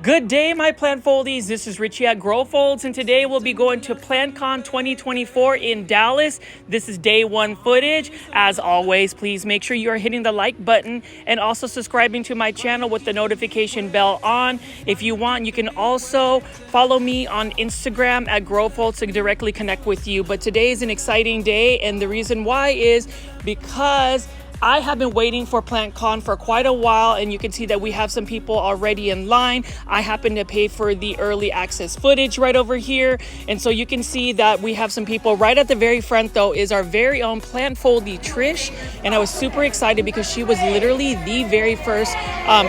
Good day, my plant foldies. This is Richie at Grow Folds, and today we'll be going to PlantCon 2024 in Dallas. This is day one footage. As always, please make sure you are hitting the like button and also subscribing to my channel with the notification bell on. If you want, you can also follow me on Instagram at Grow Folds to directly connect with you. But today is an exciting day, and the reason why is because I have been waiting for PlantCon for quite a while, and you can see that we have some people already in line. I happen to pay for the early access footage right over here, and so you can see that we have some people. Right at the very front though is our very own plant foldy Trish, and I was super excited because she was literally the very first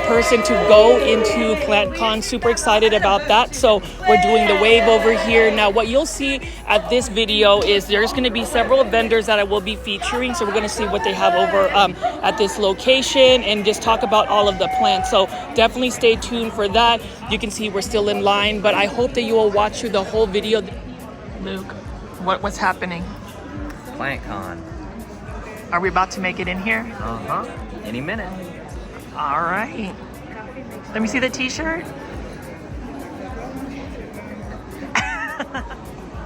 person to go into PlantCon. Super excited about that. So we're doing the wave over here. Now what you'll see at this video is there's going to be several vendors that I will be featuring, so we're going to see what they have over at this location and just talk about all of the plants. So definitely stay tuned for that. You can see we're still in line, but I hope that you will watch through the whole video. Luke, what's happening? PlantCon. Are we about to make it in here? Any minute. All right. Let me see the t-shirt.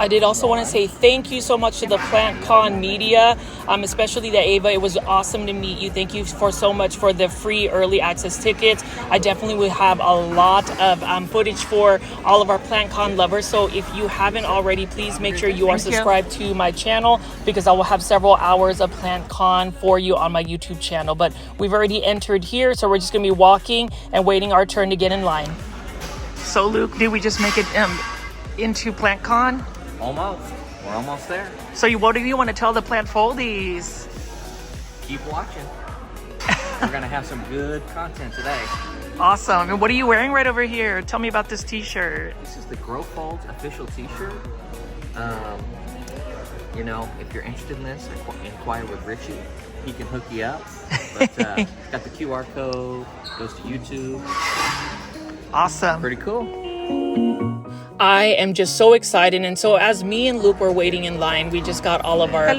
I did also want to say thank you so much to the PlantCon media, especially to Ava. It was awesome to meet you. Thank you so much for the free early access tickets. I definitely will have a lot of footage for all of our PlantCon lovers. So if you haven't already, please make sure you are subscribed to my channel, because I will have several hours of PlantCon for you on my YouTube channel. But we've already entered here, so we're just going to be walking and waiting our turn to get in line. So Luke, did we just make it into PlantCon? Almost. We're almost there. So what do you want to tell the plant foldies? Keep watching. We're going to have some good content today. Awesome. And what are you wearing right over here? Tell me about this t-shirt. This is the Grow Folds official t-shirt. You know, if you're interested in this, inquire with Richie. He can hook you up. But got the QR code, goes to YouTube. Awesome. Pretty cool. I am just so excited, and so as me and Luke were waiting in line, we just got all of our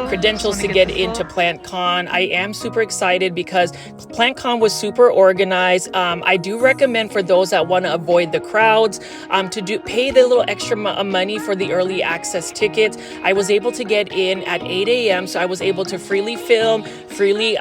credentials to get into PlantCon. I am super excited because PlantCon was super organized. I do recommend for those that want to avoid the crowds to pay the little extra money for the early access tickets. I was able to get in at 8 a.m., so I was able to freely film, freely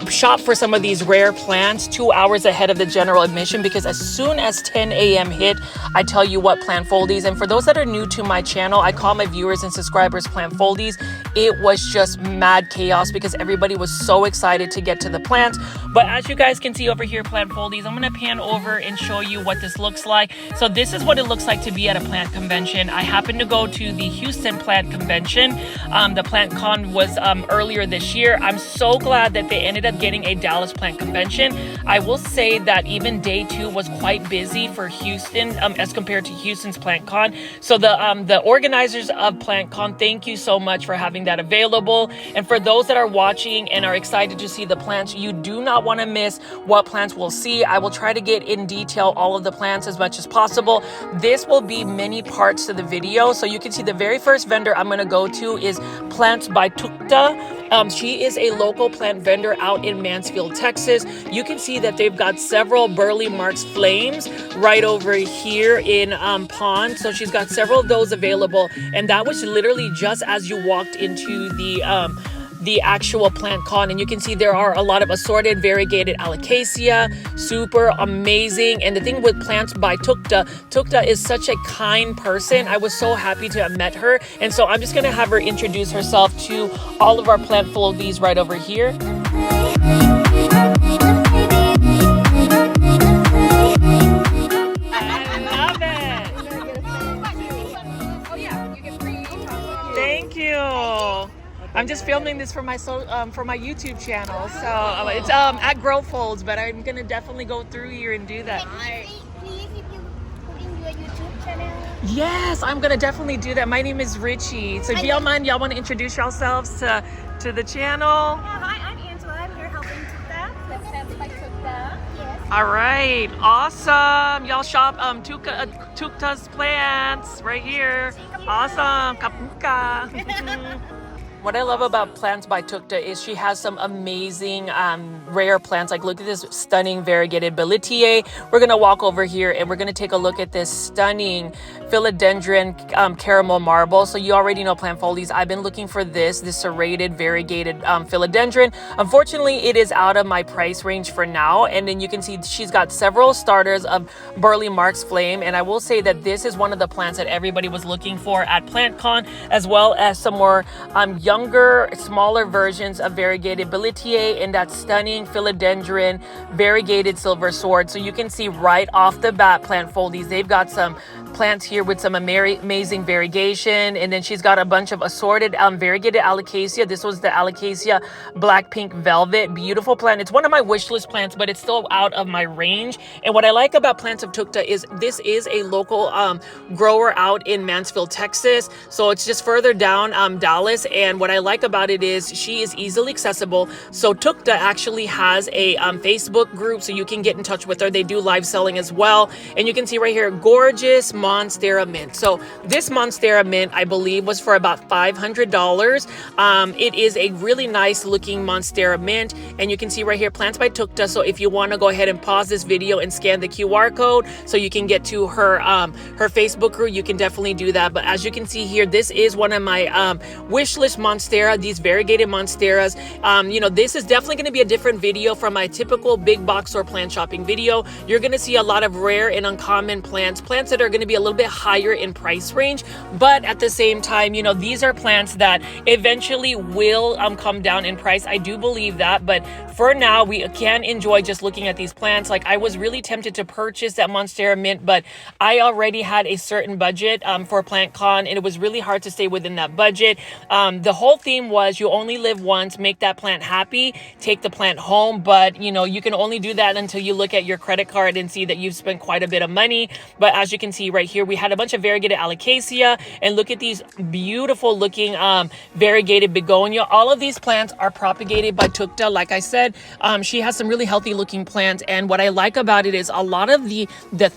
shop for some of these rare plants 2 hours ahead of the general admission, because as soon as 10 a.m. hit, I tell you what, plant foldies. And for those that are new to my channel, I call my viewers and subscribers plant foldies. It was just mad chaos because everybody was so excited to get to the plants. But as you guys can see over here, plant foldies, I'm going to pan over and show you what this looks like. So this is what it looks like to be at a plant convention. I happened to go to the Houston plant convention. The PlantCon was earlier this year. I'm so glad that they ended up getting a Dallas plant convention. I will say that even day two was quite busy for Houston as compared to Houston's PlantCon. So the organizers of PlantCon, thank you so much for having that available. And for those that are watching and are excited to see the plants, you do not want to miss what plants we'll see. I will try to get in detail all of the plants as much as possible. This will be many parts to the video. So you can see the very first vendor I'm going to go to is Plants by Tukta. She is a local plant vendor out in Mansfield, Texas. You can see that they've got several Burley Marks flames right over here in Pond. So she's got several of those available. And that was literally just as you walked into the actual PlantCon, and you can see there are a lot of assorted Variegated Alocasia, super amazing. And the thing with Plants by Tukta is such a kind person. I was so happy to have met her, and so I'm just gonna have her introduce herself to all of our plant foldies right over here. I love it. Thank you. I'm just filming this for my YouTube channel, so it's at Grow Folds, but I'm gonna definitely go through here and do that. Please, if you put in your YouTube channel. Yes, I'm gonna definitely do that. My name is Richie. So if y'all mind, y'all want to introduce yourselves to the channel? Yeah, hi, I'm Angela. I'm here helping Tukta with Plants by Tukta. Yes. All right, awesome. Y'all shop Tukta's plants right here. Awesome. Kapuka. What I love about Plants by Tukta is she has some amazing rare plants. Like look at this stunning variegated Belitiae. We're gonna walk over here and we're gonna take a look at this stunning Philodendron caramel marble. So you already know plant folies. I've been looking for this serrated variegated Philodendron. Unfortunately, it is out of my price range for now. And then you can see she's got several starters of Burley Marks Flame. And I will say that this is one of the plants that everybody was looking for at PlantCon, as well as some more younger, smaller versions of variegated Belitiae and that stunning Philodendron variegated silver sword. So you can see right off the bat, plant foldies, they've got some plants here with some amazing variegation, and then she's got a bunch of assorted variegated Alocasia. This was the Alocasia black pink velvet, beautiful plant. It's one of my wish list plants, but it's still out of my range. And what I like about Plants of Tukta is this is a local grower out in Mansfield, Texas. So it's just further down Dallas. And what I like about it is she is easily accessible. So Tukta actually has a Facebook group, so you can get in touch with her. They do live selling as well. And you can see right here, gorgeous Monstera mint. So this Monstera mint, I believe, was for about $500. It is a really nice looking Monstera mint. And you can see right here, Plants by Tukta. So if you want to go ahead and pause this video and scan the QR code so you can get to her her Facebook group, you can definitely do that. But as you can see here, this is one of my wish list Monstera, these variegated Monsteras. You know, this is definitely going to be a different video from my typical big box or plant shopping video. You're going to see a lot of rare and uncommon plants that are going to be a little bit higher in price range, but at the same time, you know, these are plants that eventually will come down in price. I do believe that, but for now, we can enjoy just looking at these plants. Like I was really tempted to purchase that Monstera mint, but I already had a certain budget for PlantCon, and it was really hard to stay within that budget. The whole theme was you only live once, make that plant happy, take the plant home, but you know, you can only do that until you look at your credit card and see that you've spent quite a bit of money. But as you can see right here, we had a bunch of variegated Alocasia, and look at these beautiful looking variegated begonia. All of these plants are propagated by Tukta. Like I said, she has some really healthy looking plants, and what I like about it is a lot of the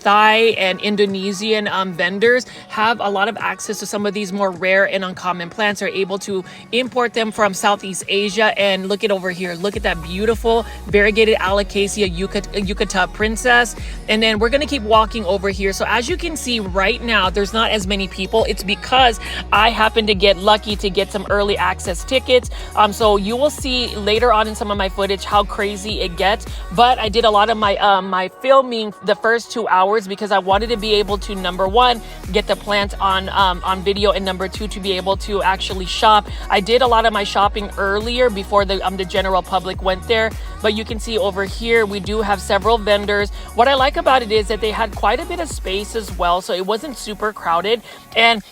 Thai and Indonesian vendors have a lot of access to some of these more rare and uncommon plants. Are able to import them from Southeast Asia. And look at over here, look at that beautiful variegated Alocasia Yucata Princess. And then we're going to keep walking over here. So as you can see right now, there's not as many people. It's because I happened to get lucky to get some early access tickets. So you will see later on in some of my footage how crazy it gets. But I did a lot of my my filming the first 2 hours because I wanted to be able to, number one, get the plants on video, and number two, to be able to actually shop. I did a lot of my shopping earlier before the general public went there. But you can see over here, we do have several vendors. What I like about it is that they had quite a bit of space as well, so it wasn't super crowded. And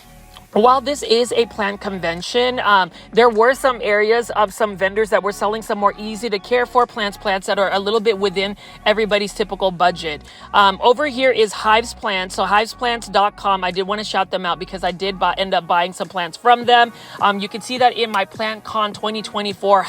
while this is a plant convention, there were some areas of some vendors that were selling some more easy to care for plants that are a little bit within everybody's typical budget. Over here is houseplants. So houseplants.com. I did want to shout them out because I did end up buying some plants from them. You can see that in my PlantCon 2024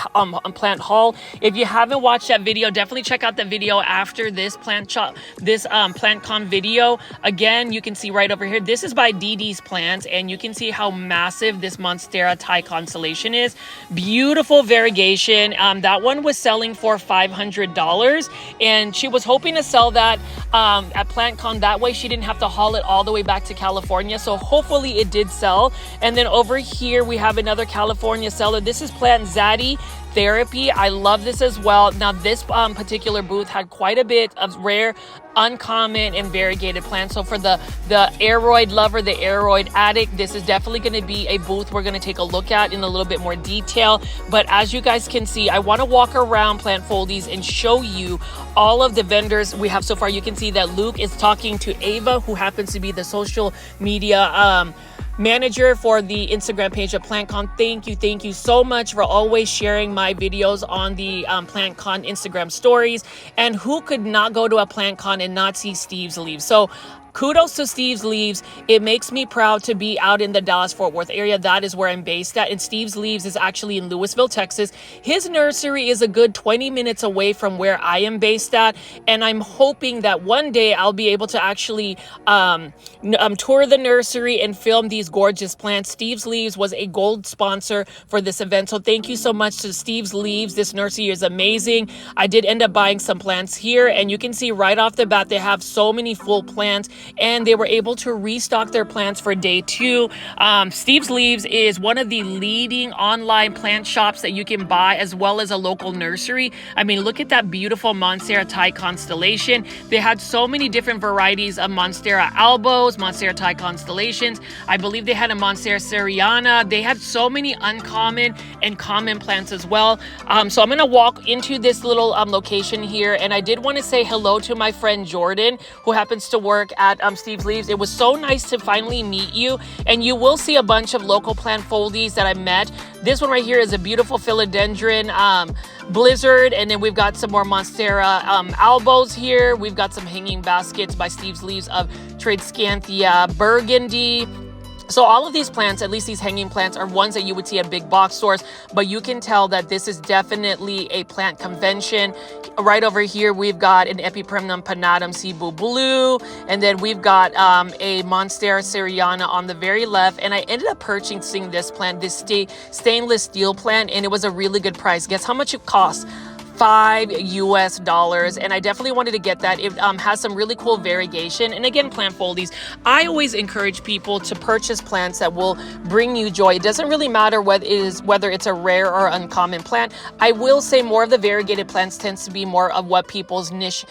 plant haul. If you haven't watched that video, definitely check out the video after this PlantCon video. Again, you can see right over here, this is by DD's Plants, and you can see how massive this Monstera Thai constellation is. Beautiful variegation. That one was selling for $500, and she was hoping to sell that at PlantCon. That way she didn't have to haul it all the way back to California. So hopefully it did sell. And then over here we have another California seller. This is Plant Zaddy Therapy. I love this as well. Now this particular booth had quite a bit of rare, uncommon, and variegated plants. So for the aeroid lover, the aeroid addict, this is definitely going to be a booth we're going to take a look at in a little bit more detail. But as you guys can see, I want to walk around Plant Foldies and show you all of the vendors we have so far. You can see that Luke is talking to Ava, who happens to be the social media manager for the Instagram page of PlantCon. Thank you so much for always sharing my videos on the PlantCon Instagram stories. And who could not go to a PlantCon and not see Steve's leaves? So kudos to Steve's Leaves. It makes me proud to be out in the Dallas-Fort Worth area. That is where I'm based at. And Steve's Leaves is actually in Louisville, Texas. His nursery is a good 20 minutes away from where I am based at. And I'm hoping that one day I'll be able to actually tour the nursery and film these gorgeous plants. Steve's Leaves was a gold sponsor for this event. So thank you so much to Steve's Leaves. This nursery is amazing. I did end up buying some plants here, and you can see right off the bat they have so many full plants, and they were able to restock their plants for day 2. Steve's Leaves is one of the leading online plant shops that you can buy, as well as a local nursery. I mean, look at that beautiful Monstera Thai constellation. They had so many different varieties of Monstera albos, Monstera Thai constellations. I believe they had a Monstera Seriana. They had so many uncommon and common plants as well. So I'm going to walk into this little location here, and I did want to say hello to my friend Jordan, who happens to work at Steve's Leaves. It was so nice to finally meet you, and you will see a bunch of local plant foldies that I met. This one right here is a beautiful Philodendron Blizzard, and then we've got some more Monstera albos here. We've got some hanging baskets by Steve's Leaves of Tradescanthia Burgundy. So all of these plants, at least these hanging plants, are ones that you would see at big box stores, but you can tell that this is definitely a plant convention. Right over here, we've got an Epipremnum panatum Cebu Blue, and then we've got a Monstera Seriana on the very left, and I ended up purchasing this plant, this stainless steel plant, and it was a really good price. Guess how much it costs? $5 and I definitely wanted to get that. It has some really cool variegation, and again, plant foldies. I always encourage people to purchase plants that will bring you joy. It doesn't really matter whether it's a rare or uncommon plant. I will say more of the variegated plants tends to be more of what people's niche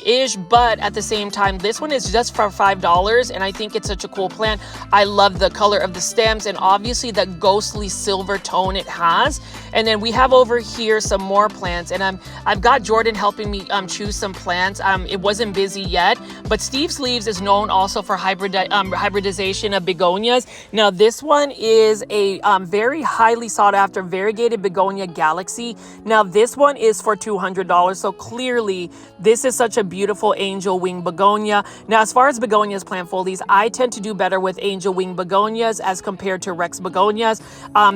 is, but at the same time, this one is just for $5, and I think it's such a cool plant. I love the color of the stems and obviously the ghostly silver tone it has. And then we have over here some more plants, and I've got Jordan helping me choose some plants. It wasn't busy yet, but Steve's Leaves is known also for hybridization of begonias. Now this one is a very highly sought after variegated begonia galaxy. Now this one is for $200, so clearly this is such a beautiful angel wing begonia. Now as far as begonias, plant foldies, I tend to do better with angel wing begonias as compared to Rex begonias.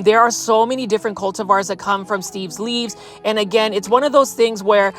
There are so many different cultivars that come from Steve's Leaves, and again, it's one of those things where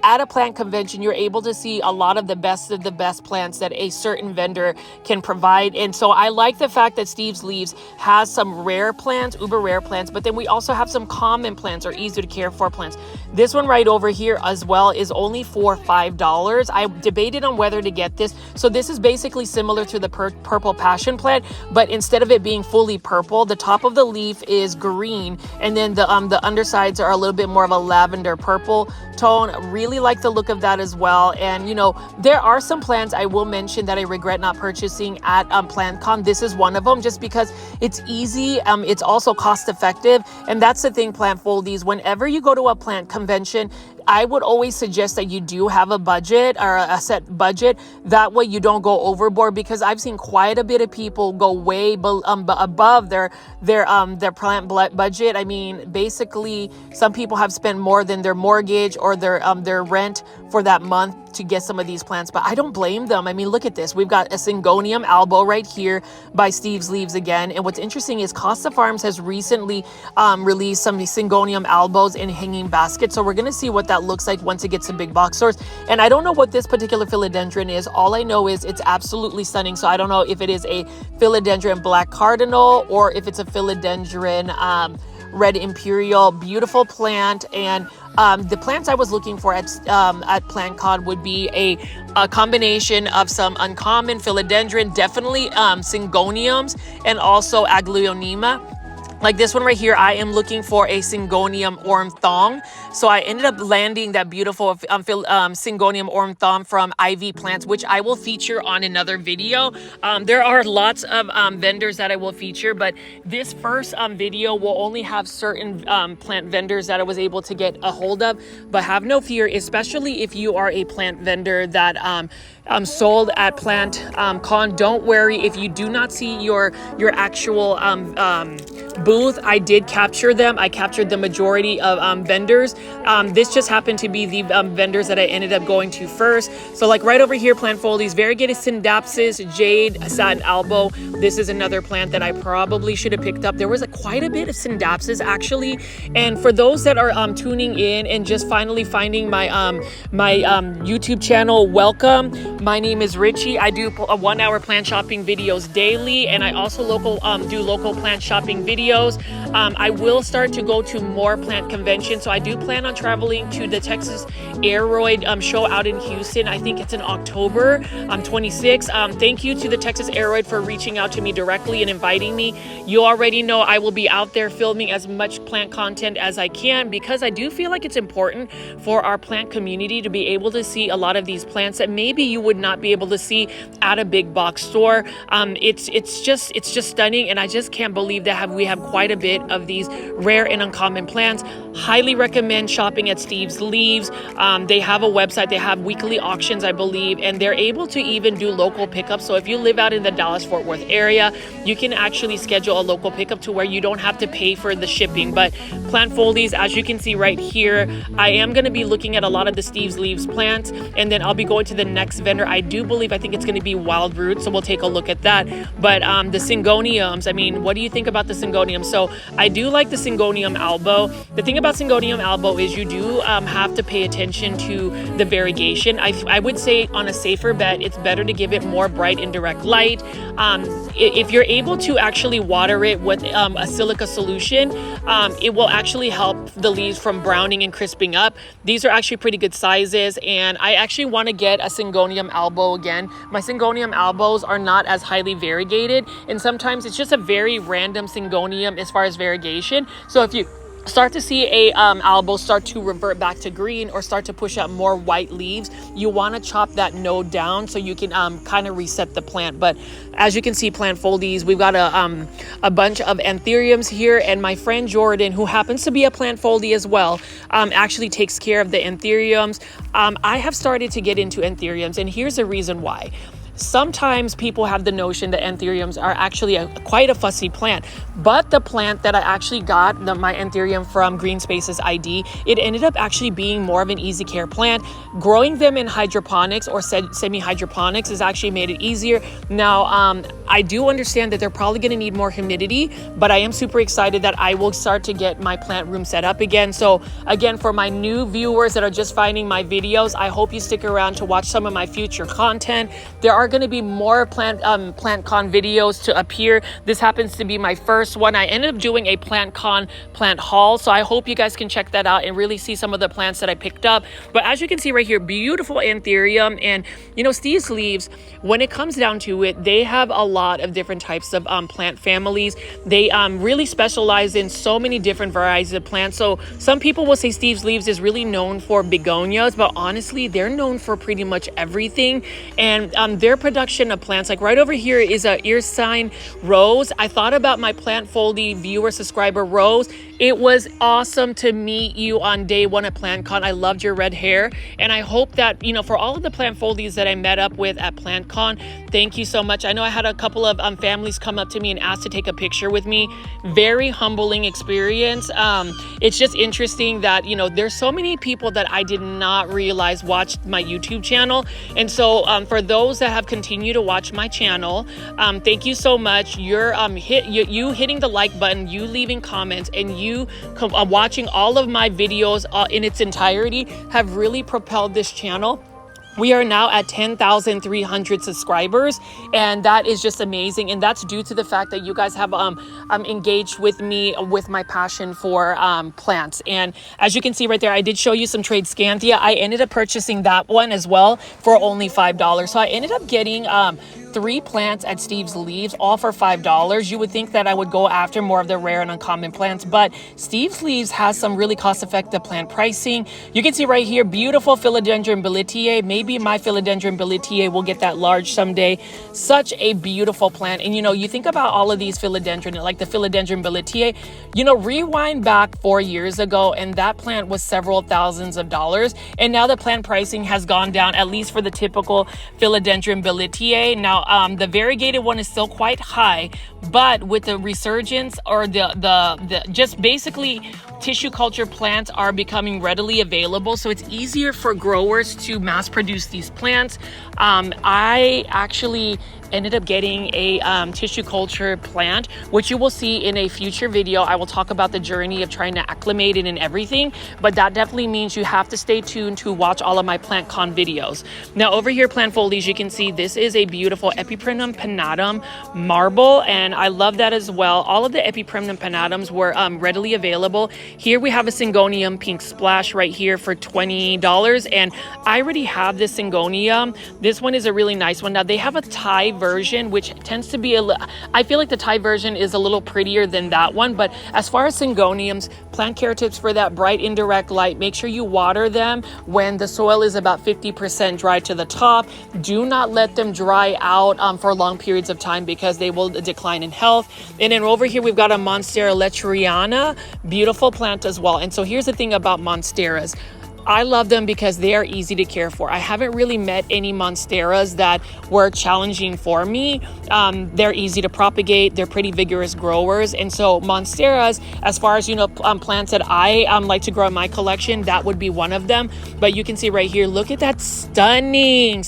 at a plant convention, you're able to see a lot of the best plants that a certain vendor can provide. And so I like the fact that Steve's Leaves has some rare plants, uber rare plants, but then we also have some common plants or easy to care for plants. This one right over here as well is only for $5. I debated on whether to get this. So this is basically similar to the purple passion plant, but instead of it being fully purple, the top of the leaf is green, and then the undersides are a little bit more of a lavender purple tone. Really like the look of that as well. And you know, there are some plants I will mention that I regret not purchasing at PlantCon. This is one of them, just because it's easy. It's also cost effective, and that's the thing, plant foldies. Whenever you go to a plant convention, I would always suggest that you do have a budget or a set budget. That way you don't go overboard, because I've seen quite a bit of people go way above their plant budget. I mean, basically, some people have spent more than their mortgage or their rent for that month to get some of these plants, but I don't blame them. I mean, look at this. We've got a Syngonium albo right here by Steve's Leaves again. And what's interesting is Costa Farms has recently released some Syngonium albos in hanging baskets. So we're going to see what that looks like once it gets to big box stores. And I don't know what this particular philodendron is. All I know is it's absolutely stunning. So I don't know if it is a philodendron black cardinal or if it's a philodendron red imperial. Beautiful plant. And the plants I was looking for at PlantCon would be a combination of some uncommon philodendron, definitely Syngoniums, and also Aglaonema. Like this one right here, I am looking for a Syngonium Orm Thong. So I ended up landing that beautiful Syngonium Orm Thong from Ivy Plants, which I will feature on another video. There are lots of vendors that I will feature, but this first video will only have certain plant vendors that I was able to get a hold of. But have no fear, especially if you are a plant vendor that sold at PlantCon. Don't worry if you do not see your actual booth, I did capture them. I captured the majority of vendors. This just happened to be the vendors that I ended up going to first. So like right over here, plant folies, variegated syndapsis, jade, satin albo. This is another plant that I probably should have picked up. There was quite a bit of syndapsis actually. And for those that are tuning in and just finally finding my YouTube channel, welcome. My name is Richie. I do 1 hour plant shopping videos daily, and I also do local plant shopping videos. I will start to go to more plant conventions, so I do plan on traveling to the Texas Aeroid show out in Houston. I think it's in October 26. Thank you to the Texas Aeroid for reaching out to me directly and inviting me. You already know I will be out there filming as much plant content as I can, because I do feel like it's important for our plant community to be able to see a lot of these plants that maybe you would not be able to see at a big box store. It's just stunning, and I just can't believe that we have quite a bit of these rare and uncommon plants. Highly recommend shopping at Steve's Leaves. They have a website, they have weekly auctions, I believe, and they're able to even do local pickups. So if you live out in the Dallas-Fort Worth area, you can actually schedule a local pickup to where you don't have to pay for the shipping. But plant folies, as you can see right here, I am going to be looking at a lot of the Steve's Leaves plants, and then I'll be going to the next vendor. I think it's going to be Wild Roots, so we'll take a look at that. But the Syngoniums, I mean, what do you think about the Syngonium? So I do like the Syngonium albo. The thing about Syngonium albo is you do have to pay attention to the variegation. I would say on a safer bet, it's better to give it more bright indirect light. If you're able to actually water it with a silica solution, it will actually help the leaves from browning and crisping up. These are actually pretty good sizes, and I actually want to get a Syngonium albo again. My Syngonium albos are not as highly variegated, and sometimes it's just a very random Syngonium as far as variegation. So if you start to see a albo start to revert back to green or start to push out more white leaves, you want to chop that node down so you can kind of reset the plant. But as you can see, plant folies, we've got a bunch of anthuriums here, and my friend Jordan, who happens to be a plant foldie as well, actually takes care of the anthuriums. I have started to get into anthuriums, and here's the reason why. Sometimes people have the notion that anthuriums are actually quite a fussy plant, but the plant that I actually got my anthurium from Green Spaces ID, it ended up actually being more of an easy care plant. Growing them in hydroponics or semi-hydroponics has actually made it easier. Now, I do understand that they're probably going to need more humidity, but I am super excited that I will start to get my plant room set up again. So again, for my new viewers that are just finding my videos, I hope you stick around to watch some of my future content. There are going to be more PlantCon videos to appear. This happens to be my first one. I ended up doing a PlantCon plant haul, so I hope you guys can check that out and really see some of the plants that I picked up. But as you can see right here, beautiful anthurium. And you know, Steve's Leaves, when it comes down to it, they have a lot of different types of plant families. They really specialize in so many different varieties of plants. So some people will say Steve's Leaves is really known for begonias, but honestly, they're known for pretty much everything. And their production of plants, like right over here is a ear sign Rose. I thought about my plant foldie viewer subscriber Rose. It was awesome to meet you on day one at PlantCon. I loved your red hair, and I hope that, you know, for all of the plant foldies that I met up with at PlantCon, thank you so much. I know I had a couple of families come up to me and ask to take a picture with me. Very humbling experience. It's just interesting that, you know, there's so many people that I did not realize watched my YouTube channel. And so for those that have continued to watch my channel, thank you so much. You hitting the like button, you leaving comments, and you watching all of my videos in its entirety have really propelled this channel. We are now at 10,300 subscribers, and that is just amazing. And that's due to the fact that you guys have engaged with me with my passion for plants. And as you can see right there, I did show you some trade Scanthia. I ended up purchasing that one as well for only $5. So I ended up getting 3 plants at Steve's Leaves, all for $5. You would think that I would go after more of the rare and uncommon plants, but Steve's Leaves has some really cost-effective plant pricing. You can see right here, beautiful Philodendron Billetier. Maybe my Philodendron Billetier will get that large someday. Such a beautiful plant. And you know, you think about all of these philodendron, like the Philodendron Billetier, you know, rewind back 4 years ago, and that plant was several thousands of dollars. And now the plant pricing has gone down, at least for the typical Philodendron Billetier. Now, Now, the variegated one is still quite high, but with the resurgence or the just basically tissue culture plants are becoming readily available, so it's easier for growers to mass produce these plants. I actually ended up getting a tissue culture plant, which you will see in a future video. I will talk about the journey of trying to acclimate it and everything, but that definitely means you have to stay tuned to watch all of my PlantCon videos. Now over here, plant foliage, you can see this is a beautiful Epiprenum pinnatum marble, and I love that as well. All of the Epiprenum pinnatums were readily available. Here we have a Syngonium pink splash right here for $20, and I already have this Syngonium. This one is a really nice one. Now they have a Thai version, which tends to be I feel like the Thai version is a little prettier than that one, but as far as Syngoniums, plant care tips for that bright indirect light: make sure you water them when the soil is about 50% dry to the top. Do not let them dry out for long periods of time because they will decline in health. And then over here we've got a Monstera letriana, beautiful plant as well. And so here's the thing about Monsteras. I love them because they are easy to care for. I haven't really met any Monsteras that were challenging for me. They're easy to propagate. They're pretty vigorous growers. And so Monsteras, as far as, plants that I like to grow in my collection, that would be one of them. But you can see right here, look at that stunning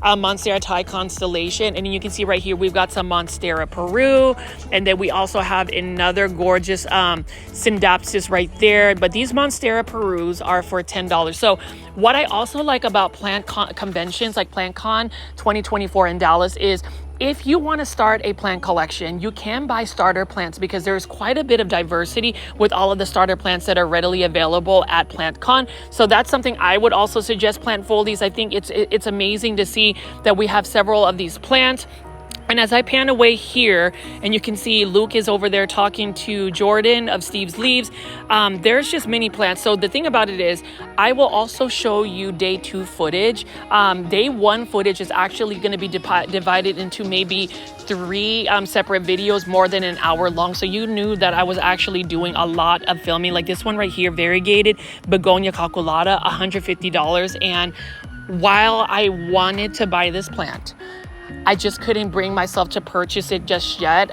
Monstera Thai constellation. And then you can see right here, we've got some Monstera Peru. And then we also have another gorgeous Syndapsis right there. But these Monstera Perus are for $10. So what I also like about plant conventions like PlantCon 2024 in Dallas is, if you want to start a plant collection, you can buy starter plants because there's quite a bit of diversity with all of the starter plants that are readily available at PlantCon. So that's something I would also suggest, plant foldies. I think it's amazing to see that we have several of these plants. And as I pan away here, and you can see Luke is over there talking to Jordan of Steve's Leaves, there's just many plants. So the thing about it is, I will also show you day 2 footage. Day 1 footage is actually going to be divided into maybe 3 separate videos, more than an hour long. So you knew that I was actually doing a lot of filming. Like this one right here, Variegated Begonia calculata, $150. And while I wanted to buy this plant, I just couldn't bring myself to purchase it just yet.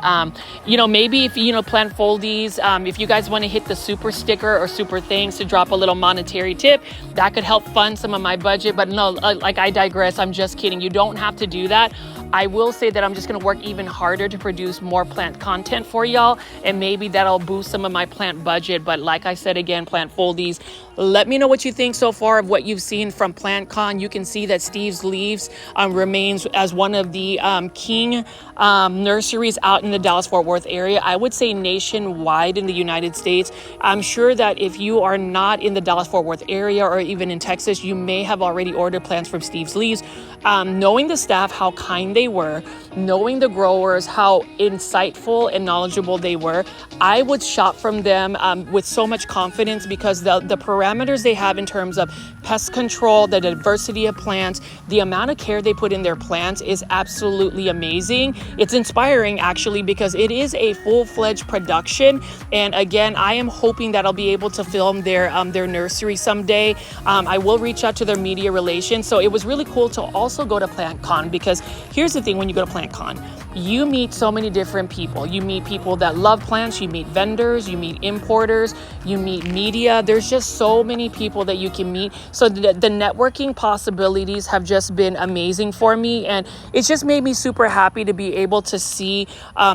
Maybe if, plant foldies, if you guys want to hit the super sticker or super thanks to drop a little monetary tip, that could help fund some of my budget. But no, I digress. I'm just kidding. You don't have to do that. I will say that I'm just going to work even harder to produce more plant content for y'all, and maybe that'll boost some of my plant budget. But like I said again, plant foldies, let me know what you think so far of what you've seen from PlantCon. You can see that Steve's Leaves remains as one of the king nurseries out in the Dallas-Fort Worth area. I would say nationwide in the United States. I'm sure that if you are not in the Dallas-Fort Worth area or even in Texas, you may have already ordered plants from Steve's Leaves. Knowing the staff, how kind they were, knowing the growers, how insightful and knowledgeable they were, I would shop from them with so much confidence, because the parameters they have in terms of pest control, the diversity of plants, the amount of care they put in their plants is absolutely amazing. It's inspiring actually, because it is a full-fledged production. And again, I am hoping that I'll be able to film their nursery someday. I will reach out to their media relations. So it was really cool to also go to PlantCon, because here's the thing: when you go to PlantCon, you meet so many different people. You meet people that love plants, you meet vendors, you meet importers, you meet media. There's just so many people that you can meet. So the networking possibilities have just been amazing for me, and it's just made me super happy to be able to see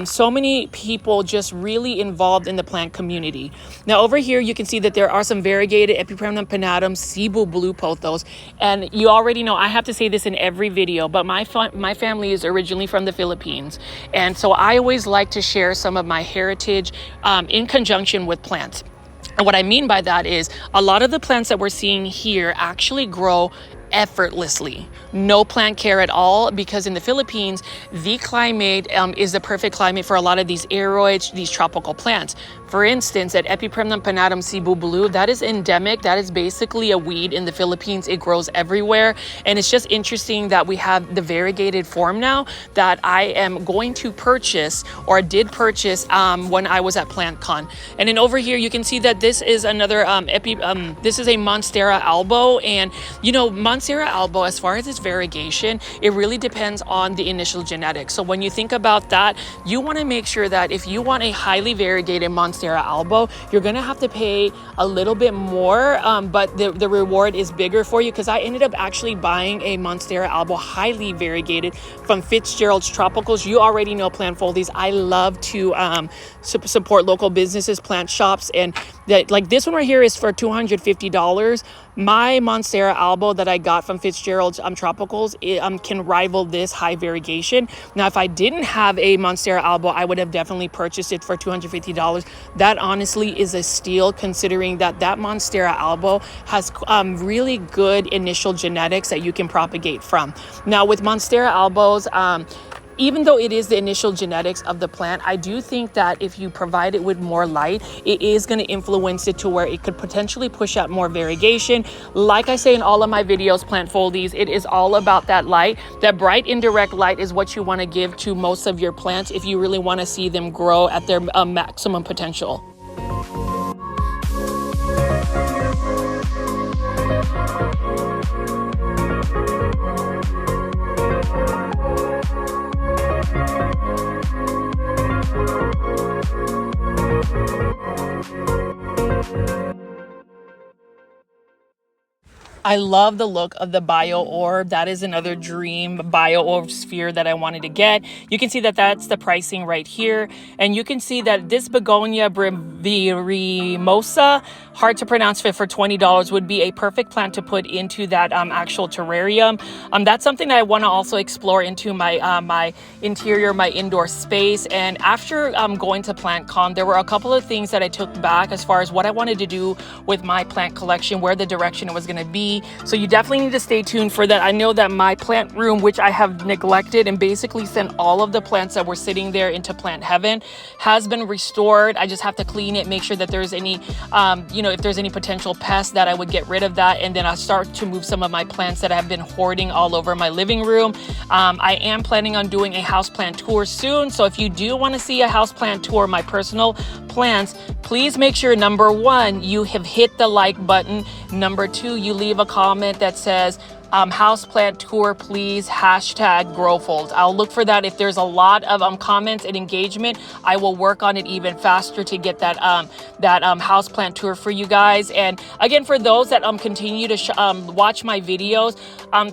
so many people just really involved in the plant community. Now over here you can see that there are some variegated Epiprenum pinnatum Cebu blue pothos, and you already know I have to say this in every video, but my family is originally from the Philippines, and so I always like to share some of my heritage in conjunction with plants. And what I mean by that is, a lot of the plants that we're seeing here actually grow effortlessly, no plant care at all, because in the Philippines the climate is the perfect climate for a lot of these aroids, these tropical plants. For instance, at Epiprenum pinnatum Cebu blue, that is endemic. That is basically a weed in the Philippines. It grows everywhere, and it's just interesting that we have the variegated form now that I am going to purchase, or did purchase when I was at PlantCon. And then over here you can see that this is another this is a Monstera albo, and Monstera Monstera albo, as far as its variegation, it really depends on the initial genetics. So when you think about that, you want to make sure that if you want a highly variegated Monstera albo, you're going to have to pay a little bit more, but the reward is bigger for you, because I ended up actually buying a Monstera albo highly variegated from Fitzgerald's Tropicals. You already know, Plant Foldies, I love to support local businesses, plant shops, and that, like this one right here is for $250. My Monstera albo that I got from Fitzgerald's Tropicals can rival this high variegation. Now, if I didn't have a Monstera albo, I would have definitely purchased it for $250. That honestly is a steal, considering that Monstera albo has really good initial genetics that you can propagate from. Now, with Monstera albos, even though it is the initial genetics of the plant, I do think that if you provide it with more light, it is going to influence it to where it could potentially push out more variegation. Like I say in all of my videos, Plant Foldies, it is all about that light. That bright indirect light is what you want to give to most of your plants if you really want to see them grow at their maximum potential. I love the look of the bio orb. That is another dream bio orb sphere that I wanted to get. You can see that that's the pricing right here. And you can see that this begonia brevirimosa, hard to pronounce, fit for $20 would be a perfect plant to put into that actual terrarium. That's something that I want to also explore into my my interior, my indoor space. And after going to PlantCon, there were a couple of things that I took back as far as what I wanted to do with my plant collection, where the direction it was going to be. So you definitely need to stay tuned for that. I know that my plant room, which I have neglected and basically sent all of the plants that were sitting there into plant heaven, has been restored. I just have to clean it, make sure that there's any, if there's any potential pests, that I would get rid of that. And then I'll start to move some of my plants that I have been hoarding all over my living room. I am planning on doing a houseplant tour soon. So if you do want to see a houseplant tour, my personal plants, please make sure, number one, you have hit the like button. Number two, you leave a comment that says houseplant tour, please, #growfold. I'll look for that. If there's a lot of comments and engagement, I will work on it even faster to get that houseplant tour for you guys. And again, for those that continue to watch my videos,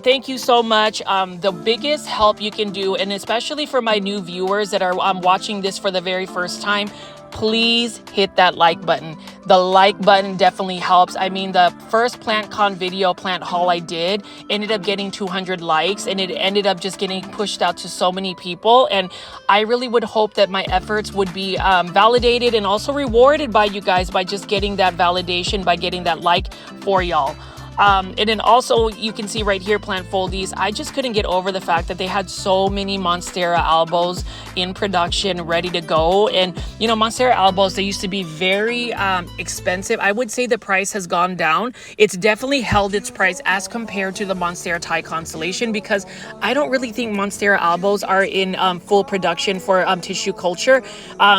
thank you so much. The biggest help you can do, and especially for my new viewers that are watching this for the very first time, please hit that like button. The like button definitely helps. I mean, the first PlantCon video, plant haul I did, ended up getting 200 likes, and it ended up just getting pushed out to so many people. And I really would hope that my efforts would be validated and also rewarded by you guys by just getting that validation, by getting that like for y'all. And then also you can see right here, Plant Foldies, I just couldn't get over the fact that they had so many Monstera albos in production ready to go. And Monstera albos, they used to be very expensive. I would say the price has gone down. It's definitely held its price as compared to the Monstera Thai Constellation, because I don't really think Monstera albos are in full production for tissue culture.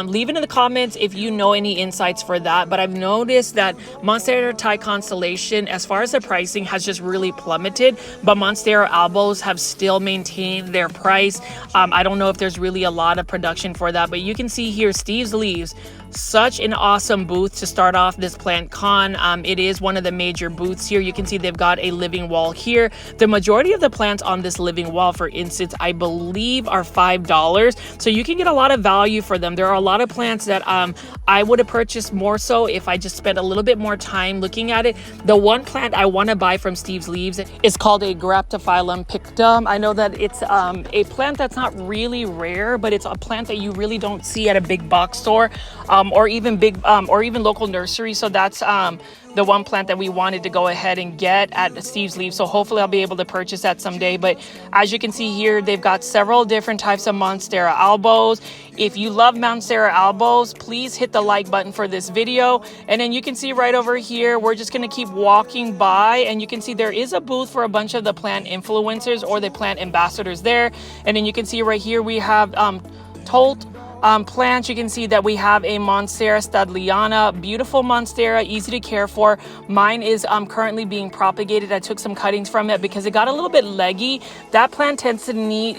Leave it in the comments if you know any insights for that. But I've noticed that Monstera Thai Constellation, as far as the pricing, has just really plummeted, but Monstera albos have still maintained their price. I don't know if there's really a lot of production for that, but you can see here Steve's Leaves, such an awesome booth to start off this PlantCon. It is one of the major booths here. You can see they've got a living wall here. The majority of the plants on this living wall, for instance, I believe are $5, so you can get a lot of value for them. There are a lot of plants that I would have purchased more so if I just spent a little bit more time looking at it. The one plant I want to buy from Steve's Leaves is called a Graptophyllum pictum. I know that it's a plant that's not really rare, but it's a plant that you really don't see at a big box store or even local nursery. So that's the one plant that we wanted to go ahead and get at Steve's Leaves. So hopefully I'll be able to purchase that someday. But as you can see here, they've got several different types of Monstera albos. If you love Monstera albos, please hit the like button for this video. And then you can see right over here, we're just going to keep walking by, and you can see there is a booth for a bunch of the plant influencers or the plant ambassadors there. And then you can see right here we have plants. You can see that we have a Monstera studliana, beautiful Monstera, easy to care for. Mine is currently being propagated. I took some cuttings from it because it got a little bit leggy. That plant tends to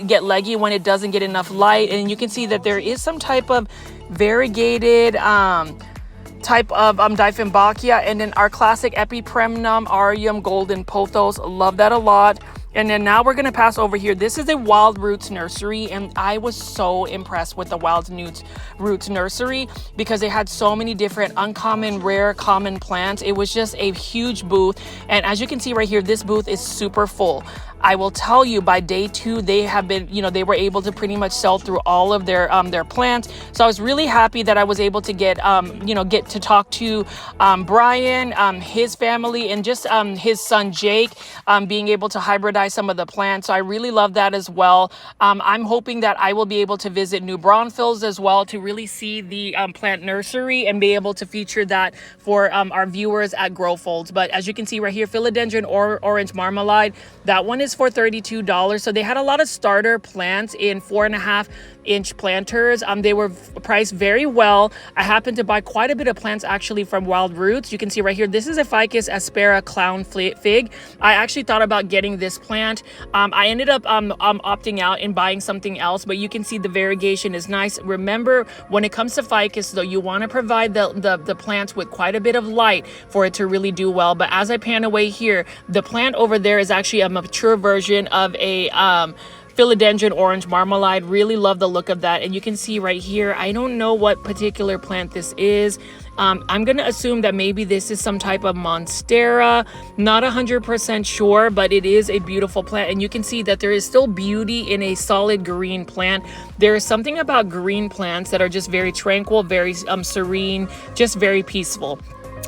get leggy when it doesn't get enough light, and you can see that there is some type of variegated type of Dieffenbachia, and then our classic Epipremnum aureum golden pothos. Love that a lot. And then now we're going to pass over here. This is a Wild Roots nursery, and I was so impressed with the Wild Roots nursery because they had so many different uncommon, rare, common plants. It was just a huge booth, and as you can see right here, this booth is super full. I will tell you, by day 2, they have been, they were able to pretty much sell through all of their plants. So I was really happy that I was able to get to talk to Brian, his family, and just his son Jake, being able to hybridize some of the plants. So I really love that as well. I'm hoping that I will be able to visit New Braunfels as well to really see the plant nursery and be able to feature that for our viewers at Growfolds. But as you can see right here, Philodendron orange marmalade, that one is for $32. So they had a lot of starter plants in 4.5-inch planters. They were priced very well. I happened to buy quite a bit of plants actually from Wild Roots. You can see right here, this is a Ficus aspera clown fig. I actually thought about getting this plant. I ended up opting out and buying something else, but you can see the variegation is nice. Remember, when it comes to Ficus though, you want to provide the plants with quite a bit of light for it to really do well. But as I pan away here, the plant over there is actually a mature version of a Philodendron orange marmalade. Really love the look of that. And you can see right here, I don't know what particular plant this is. I'm going to assume that maybe this is some type of Monstera. Not 100% sure, but it is a beautiful plant. And you can see that there is still beauty in a solid green plant. There is something about green plants that are just very tranquil, very serene, just very peaceful.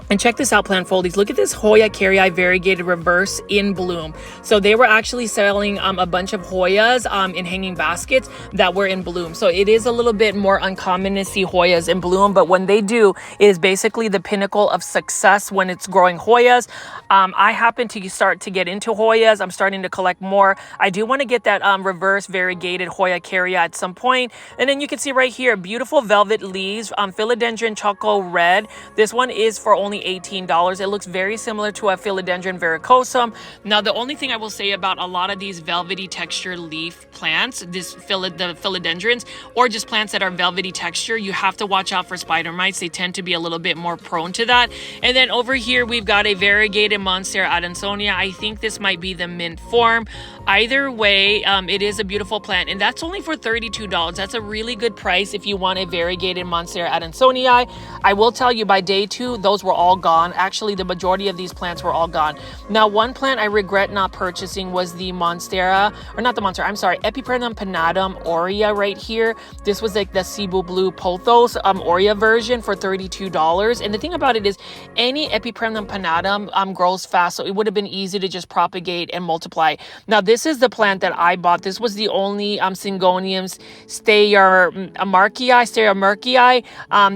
And check this out, plant foldies. Look at this Hoya carrii variegated reverse in bloom. So they were actually selling a bunch of Hoyas in hanging baskets that were in bloom. So it is a little bit more uncommon to see Hoyas in bloom, but when they do, it is basically the pinnacle of success when it's growing Hoyas. I happen to start to get into Hoyas. I'm starting to collect more. I do want to get that reverse variegated Hoya carrii at some point. And then you can see right here, beautiful velvet leaves, Philodendron Choco Red. This one is for only $18. It looks very similar to a Philodendron verrucosum. Now, the only thing I will say about a lot of these velvety texture leaf plants, the philodendrons, or just plants that are velvety texture, you have to watch out for spider mites. They tend to be a little bit more prone to that. And then over here, we've got a Variegated Monstera Adansonia. I think this might be the mint form. Either way, it is a beautiful plant, and that's only for $32. That's a really good price if you want a Variegated Monstera Adansonii. I will tell you, by day 2, those were all gone. Actually, the majority of these plants were all gone. Now, one plant I regret not purchasing was the Monstera, or not the Monstera, I'm sorry, Epipremnum pinnatum aurea right here. This was like the Cebu Blue Pothos aurea version for $32. And the thing about it is, any Epipremnum pinnatum grows fast, so it would have been easy to just propagate and multiply. Now, this is the plant that I bought. This was the only Syngoniums Stereomerkii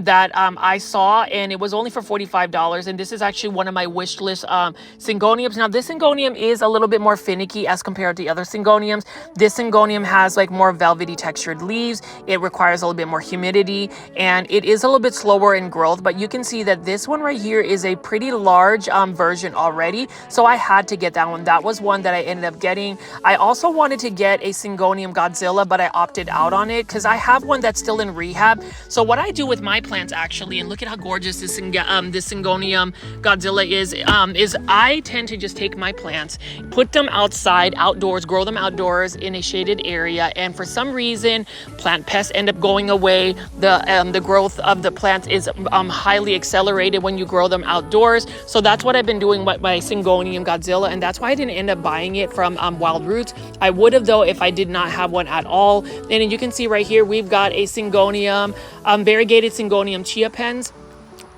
that I saw, and it was only for $45. And this is actually one of my wish list Syngoniums. Now, this Syngonium is a little bit more finicky as compared to the other Syngoniums. This Syngonium has like more velvety textured leaves. It requires a little bit more humidity, and it is a little bit slower in growth, but you can see that this one right here is a pretty large version already. So I had to get that one. That was one that I ended up getting. I also wanted to get a Syngonium Godzilla, but I opted out on it because I have one that's still in rehab. So what I do with my plants actually, and look at how gorgeous this Syngonium Godzilla is I tend to just take my plants, put them outside, outdoors, grow them outdoors in a shaded area, and for some reason, plant pests end up going away. The growth of the plants is highly accelerated when you grow them outdoors. So that's what I've been doing with my Syngonium Godzilla, and that's why I didn't end up buying it from Wild Roots. I would have though if I did not have one at all. And you can see right here, we've got a Syngonium, variegated Syngonium chia pens.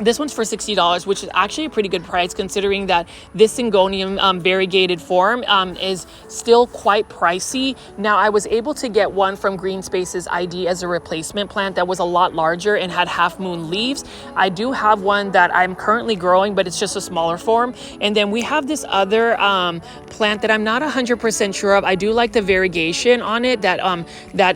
This one's for $60, which is actually a pretty good price considering that this Syngonium variegated form is still quite pricey. Now, I was able to get one from Green Spaces ID as a replacement plant that was a lot larger and had half moon leaves. I do have one that I'm currently growing, but it's just a smaller form. And then we have this other plant that I'm not 100% sure of. I do like the variegation on it, that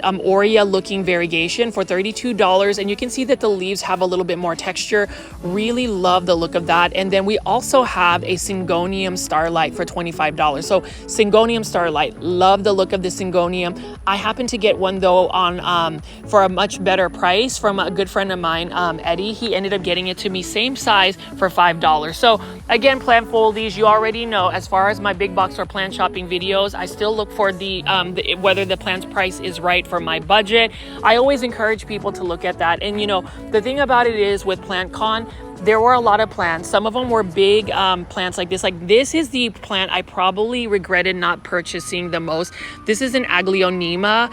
Hoya looking variegation for $32. And you can see that the leaves have a little bit more texture. Really love the look of that. And then we also have a Syngonium Starlight for $25. So Syngonium Starlight, love the look of the Syngonium. I happen to get one though on for a much better price from a good friend of mine, Eddie. He ended up getting it to me same size for $5. So again, plant foldies, you already know, as far as my big box or plant shopping videos, I still look for the whether the plant's price is right for my budget. I always encourage people to look at that. And you know, the thing about it is with PlantCon, there were a lot of plants. Some of them were big plants like this. Like this is the plant I probably regretted not purchasing the most. This is an Aglaonema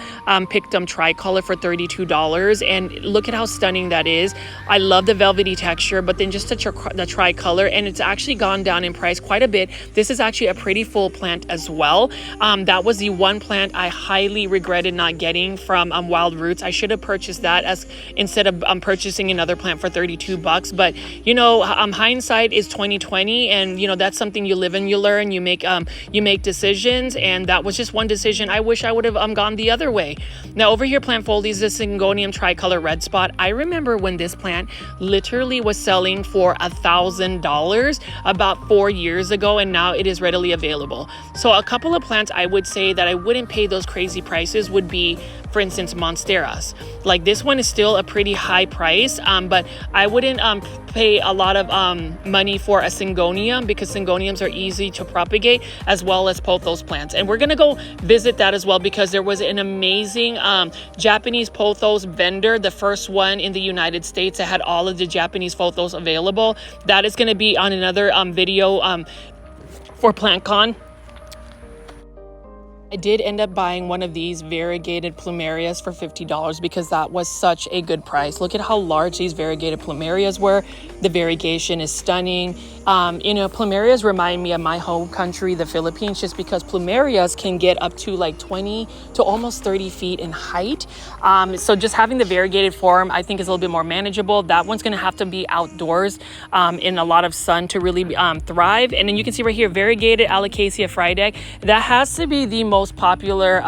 Pictum tricolor for $32. And look at how stunning that is. I love the velvety texture, but then just the tricolor, and it's actually gone down in price quite a bit. This is actually a pretty full plant as well. That was the one plant I highly regretted not getting from Wild Roots. I should have purchased that as instead of purchasing another plant for $32. But you know, hindsight is 2020, and you know that's something you live and you learn. You make decisions, and that was just one decision. I wish I would have gone the other way. Now over here, plant foldies, the Syngonium tricolor red spot. I remember when this plant literally was selling for $1,000 about 4 years ago, and now it is readily available. So a couple of plants I would say that I wouldn't pay those crazy prices would be, for instance, Monsteras. Like this one is still a pretty high price, but I wouldn't pay a lot of money for a Syngonium because Syngoniums are easy to propagate, as well as pothos plants. And we're gonna go visit that as well because there was an amazing Japanese pothos vendor, the first one in the United States that had all of the Japanese pothos available. That is gonna be on another video for PlantCon. I did end up buying one of these variegated plumerias for $50 because that was such a good price. Look at how large these variegated plumerias were. The variegation is stunning. You know, plumerias remind me of my home country, the Philippines, just because plumerias can get up to like 20 to almost 30 feet in height. So just having the variegated form, I think is a little bit more manageable. That one's gonna have to be outdoors in a lot of sun to really thrive. And then you can see right here, Variegated Alocasia Friedegg. That has to be the most popular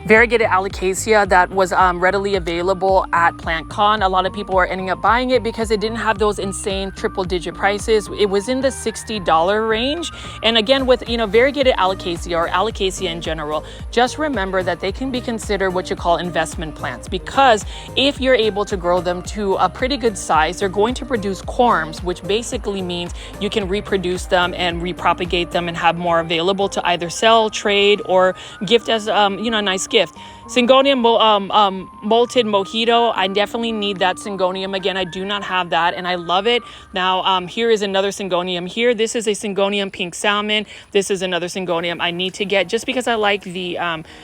Variegated Alocasia that was readily available at PlantCon. A lot of people are ending up buying it because it didn't have those insane triple-digit prices. It was in the $60 range. And again, with Variegated Alocasia or Alocasia in general, just remember that they can be considered what you call investment plants, because if you're able to grow them to a pretty good size, they're going to produce corms, which basically means you can reproduce them and repropagate them and have more available to either sell, trade, or gift as a nice gift. Syngonium Molted Mojito. I definitely need that Syngonium. Again, I do not have that, and I love it. Now, here is another Syngonium here. This is a Syngonium Pink Salmon. This is another Syngonium I need to get just because I like the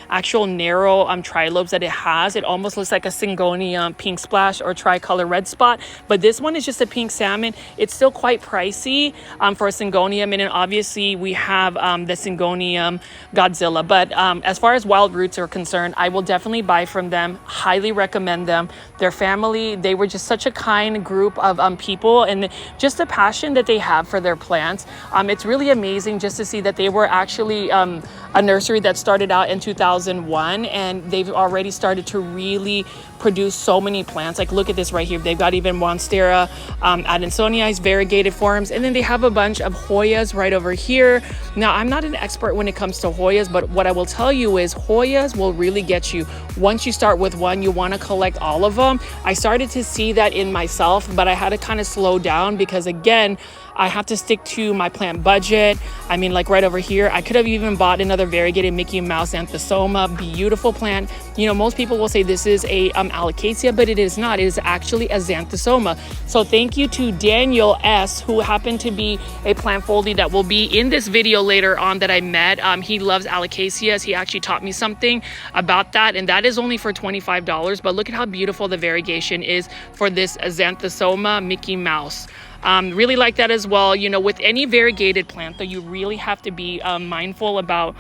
actual narrow trilobes that it has. It almost looks like a Syngonium Pink Splash or Tricolor Red Spot, but this one is just a Pink Salmon. It's still quite pricey for a Syngonium, and then obviously we have the Syngonium Godzilla. But as far as Wild Roots are concerned, I will definitely buy from them. Highly recommend them. Their family, they were just such a kind group of people, and just the passion that they have for their plants. It's really amazing just to see that they were actually a nursery that started out in 2001, and they've already started to really produce so many plants. Like look at this right here. They've got even Monstera Adansonii's variegated forms, and then they have a bunch of Hoyas right over here. Now, I'm not an expert when it comes to Hoyas, but what I will tell you is Hoyas will really get you. Once you start with one, you want to collect all of them. I started to see that in myself, but I had to kind of slow down because again, I have to stick to my plant budget. I mean, like right over here, I could have even bought another variegated Mickey Mouse Xanthosoma, beautiful plant. You know, most people will say this is a Alocasia, but it is not. It is actually a Xanthosoma. So thank you to Daniel S, who happened to be a plant foldie that will be in this video later on that I met. He loves Alocasias. He actually taught me something about that, and that is only for $25. But look at how beautiful the variegation is for this Xanthosoma Mickey Mouse. Really like that as well. You know, with any variegated plant, though, you really have to be mindful about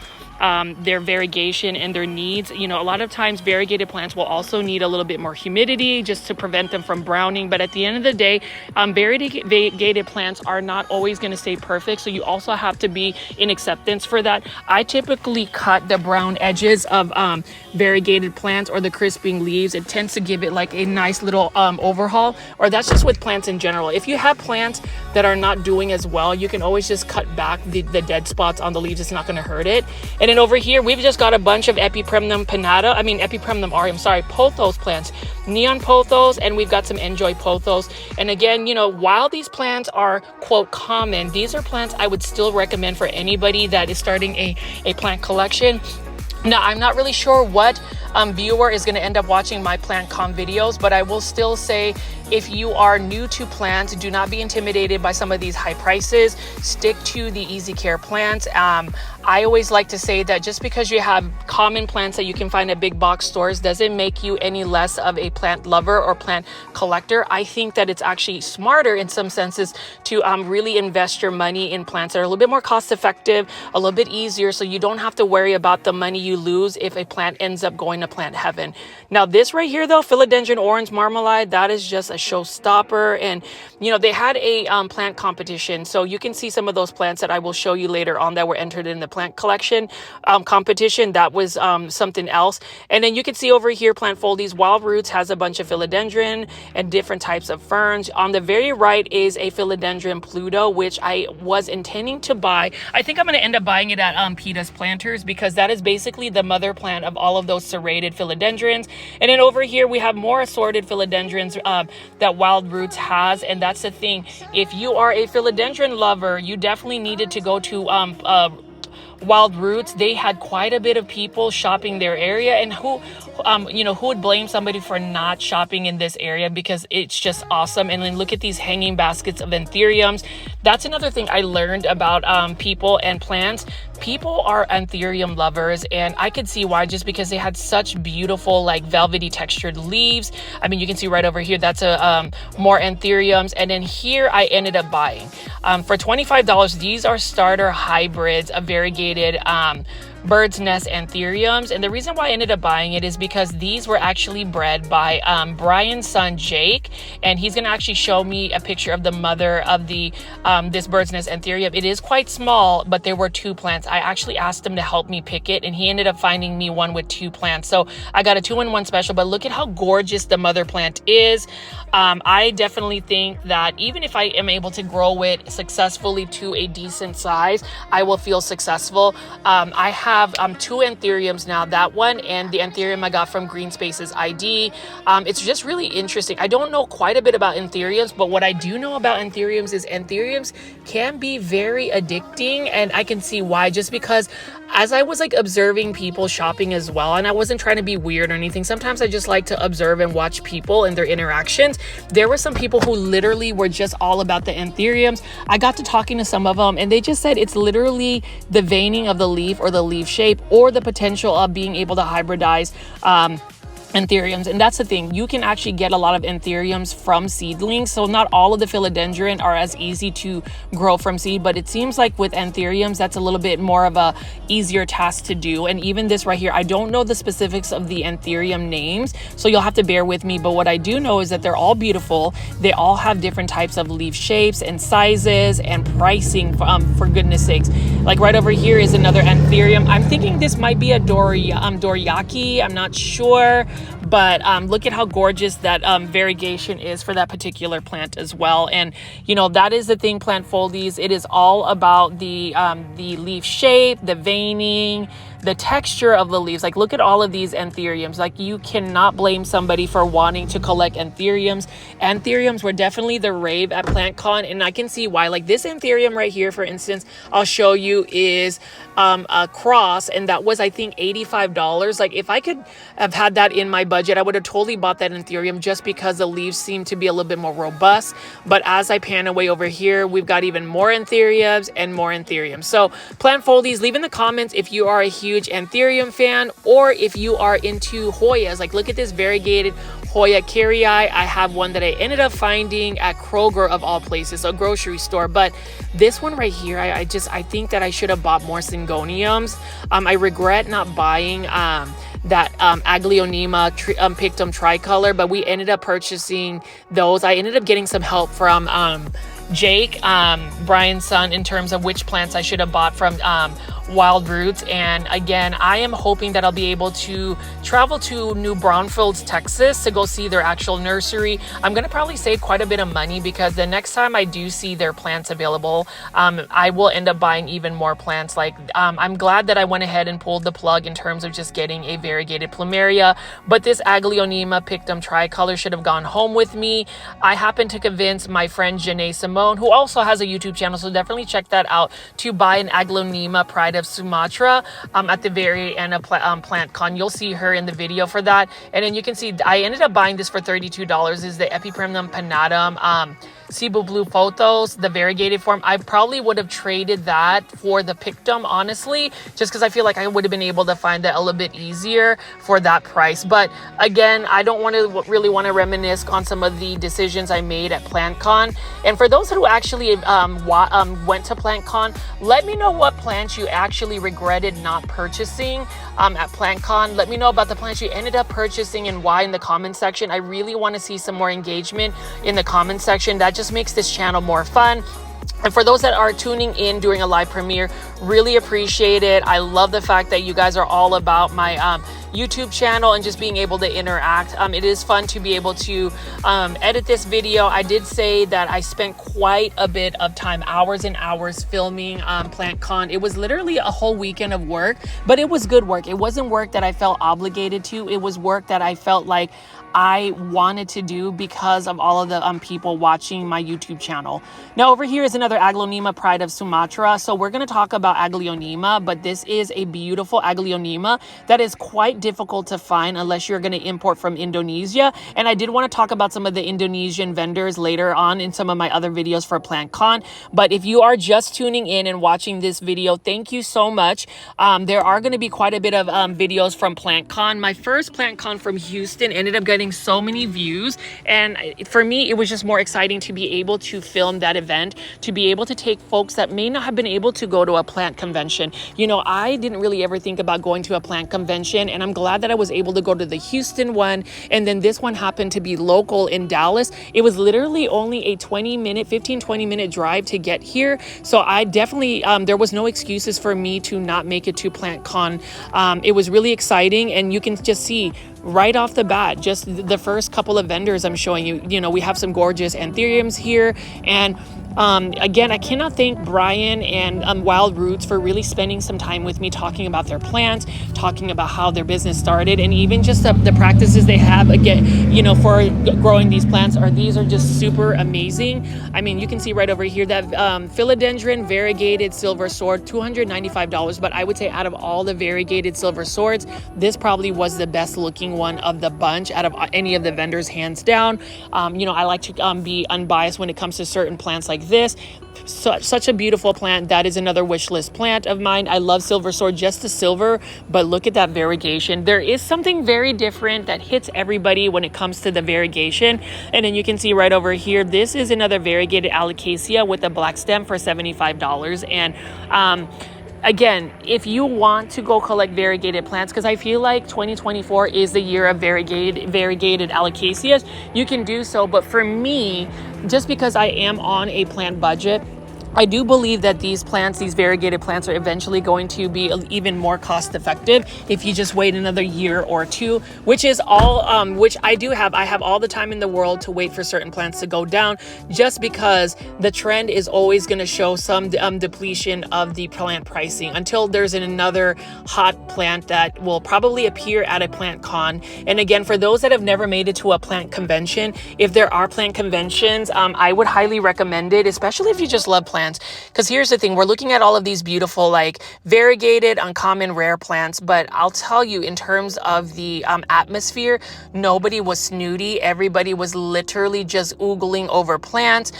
their variegation and their needs. You know, a lot of times variegated plants will also need a little bit more humidity just to prevent them from browning. But at the end of the day, variegated plants are not always going to stay perfect. So you also have to be in acceptance for that. I typically cut the brown edges of variegated plants or the crisping leaves. It tends to give it like a nice little overhaul, or that's just with plants in general. If you have plants that are not doing as well, you can always just cut back the dead spots on the leaves. It's not going to hurt it. And then over here, we've just got a bunch of Epipremnum aureum, pothos plants, neon pothos, and we've got some enjoy pothos. And again, you know, while these plants are quote common, these are plants I would still recommend for anybody that is starting a plant collection. Now, I'm not really sure what viewer is going to end up watching my PlantCon videos, but I will still say, if you are new to plants, do not be intimidated by some of these high prices. Stick to the easy care plants. I always like to say that just because you have common plants that you can find at big box stores doesn't make you any less of a plant lover or plant collector. I think that it's actually smarter in some senses to really invest your money in plants that are a little bit more cost effective, a little bit easier, so you don't have to worry about the money you lose if a plant ends up going to plant heaven. Now this right here though, Philodendron orange marmalade, that is just a showstopper. And you know, they had a plant competition, so you can see some of those plants that I will show you later on that were entered in the plant collection competition. That was something else. And then you can see over here, Plant Foldies Wild Roots has a bunch of philodendron and different types of ferns. On the very right is a Philodendron Pluto, which I was intending to buy. I think I'm going to end up buying it at Peta's Planters, because that is basically the mother plant of all of those serrated philodendrons. And then over here we have more assorted philodendrons that Wild Roots has. And that's the thing, if you are a philodendron lover, you definitely needed to go to Wild Roots. They had quite a bit of people shopping their area, and who would blame somebody for not shopping in this area, because it's just awesome. And then look at these hanging baskets of anthuriums. That's another thing I learned about people and plants. People are anthurium lovers, and I could see why, just because they had such beautiful, like velvety textured leaves. I mean, you can see right over here, that's more anthuriums. And then here I ended up buying for $25. These are starter hybrids of variegated bird's nest anthuriums. And the reason why I ended up buying it is because these were actually bred by Brian's son Jake, and he's gonna actually show me a picture of the mother of the this bird's nest anthurium. It is quite small, but there were 2 plants. I actually asked him to help me pick it, and he ended up finding me one with 2 plants. So I got a 2-in-1 special. But look at how gorgeous the mother plant is. I definitely think that even if I am able to grow it successfully to a decent size, I will feel successful. I have 2 anthuriums now, that one and the anthurium I got from Green Spaces ID. It's just really interesting. I don't know quite a bit about anthuriums, but what I do know about anthuriums is anthuriums can be very addicting, and I can see why, just because as I was like observing people shopping as well, and I wasn't trying to be weird or anything, sometimes I just like to observe and watch people and their interactions. There were some people who literally were just all about the anthuriums. I got to talking to some of them, and they just said it's literally the veining of the leaf or the leaf shape, or the potential of being able to hybridize anthuriums. And that's the thing, you can actually get a lot of anthuriums from seedlings. So not all of the philodendron are as easy to grow from seed, but it seems like with anthuriums that's a little bit more of a easier task to do. And even this right here, I don't know the specifics of the anthurium names, so you'll have to bear with me. But what I do know is that they're all beautiful. They all have different types of leaf shapes and sizes and pricing, for goodness sakes. Like right over here is another anthurium. I'm thinking this might be a Doriaki, I'm not sure. But look at how gorgeous that variegation is for that particular plant as well. And you know, that is the thing, Plant Foldies, it is all about the leaf shape, the veining, the texture of the leaves. Like, look at all of these anthuriums. Like, you cannot blame somebody for wanting to collect anthuriums. Anthuriums were definitely the rave at PlantCon, and I can see why. Like, this anthurium right here, for instance, I'll show you, is a cross, and that was, I think, $85. Like, if I could have had that in my budget, I would have totally bought that anthurium, just because the leaves seem to be a little bit more robust. But as I pan away over here, we've got even more anthuriums and more anthuriums. So plant foldies, leave in the comments if you are a huge anthurium fan, or if you are into Hoyas. Like, look at this variegated Hoya carrii. I have one that I ended up finding at Kroger, of all places, a grocery store. But this one right here, I think that I should have bought more syngoniums. I regret not buying that Aglaonema pictum tricolor, but we ended up purchasing those. I ended up getting some help from Jake, Brian's son, in terms of which plants I should have bought from Wild Roots. And again, I am hoping that I'll be able to travel to New Braunfels, Texas, to go see their actual nursery. I'm gonna probably save quite a bit of money, because the next time I do see their plants available, I will end up buying even more plants. Like, I'm glad that I went ahead and pulled the plug in terms of just getting a variegated plumeria, but this Aglaonema pictum tricolor should have gone home with me. I happened to convince my friend Janae Simone, who also has a YouTube channel, so definitely check that out, to buy an Aglaonema Pride of Sumatra at the very end of PlantCon. You'll see her in the video for that. And then you can see I ended up buying this for $32. This is the Epiprimnum pinnatum Cebu Blue Photos, the variegated form. I probably would have traded that for the pictum, honestly, just because I feel like I would have been able to find that a little bit easier for that price. But again, I don't really want to reminisce on some of the decisions I made at PlantCon. And for those who actually went to PlantCon, let me know what plants you actually regretted not purchasing at PlantCon. Let me know about the plants you ended up purchasing and why in the comment section. I really want to see some more engagement in the comment section. That just makes this channel more fun. And for those that are tuning in during a live premiere, really appreciate it. I love the fact that you guys are all about my YouTube channel and just being able to interact. It is fun to be able to edit this video. I did say that I spent quite a bit of time, hours and hours, filming PlantCon. It was literally a whole weekend of work, but it was good work. It wasn't work that I felt obligated to. It was work that I felt like I wanted to do because of all of the people watching my YouTube channel. Now over here is another Aglaonema Pride of Sumatra. So we're going to talk about Aglaonema, but this is a beautiful Aglaonema that is quite difficult to find unless you're going to import from Indonesia. And I did want to talk about some of the Indonesian vendors later on in some of my other videos for PlantCon. But if you are just tuning in and watching this video, thank you so much. There are going to be quite a bit of videos from PlantCon. My first PlantCon from Houston ended up getting so many views, and for me it was just more exciting to be able to film that event, to be able to take folks that may not have been able to go to a plant convention. You know, I didn't really ever think about going to a plant convention, and I'm glad that I was able to go to the Houston one, and then this one happened to be local in Dallas. It was literally only a 20 minute drive to get here, so I definitely there was no excuses for me to not make it to PlantCon. It was really exciting, and you can just see right off the bat, just the first couple of vendors I'm showing you, you know, we have some gorgeous anthuriums here. And again, I cannot thank Brian and Wild Roots for really spending some time with me, talking about their plants, talking about how their business started, and even just the practices they have, again, you know, for growing these plants. These are just super amazing. I mean, you can see right over here that Philodendron variegated silver sword, $295. But I would say out of all the variegated silver swords, this probably was the best looking one of the bunch out of any of the vendors, hands down. You know, I like to be unbiased when it comes to certain plants like this. Such a beautiful plant. That is another wish list plant of mine. I love silver sword, just the silver, but look at that variegation. There is something very different that hits everybody when it comes to the variegation. And then you can see right over here, this is another variegated alocasia with a black stem for $75. And again, if you want to go collect variegated plants, because I feel like 2024 is the year of variegated alocasias, you can do so. But for me, just because I am on a plant budget, I do believe that these plants, these variegated plants, are eventually going to be even more cost effective if you just wait another year or two, which is all, which I do have. I have all the time in the world to wait for certain plants to go down, just because the trend is always going to show some depletion of the plant pricing until there's another hot plant that will probably appear at a plant con. And again, for those that have never made it to a plant convention, if there are plant conventions, I would highly recommend it, especially if you just love plants. Because here's the thing, we're looking at all of these beautiful, like variegated, uncommon, rare plants, but I'll tell you, in terms of the atmosphere, nobody was snooty. Everybody was literally just oogling over plants.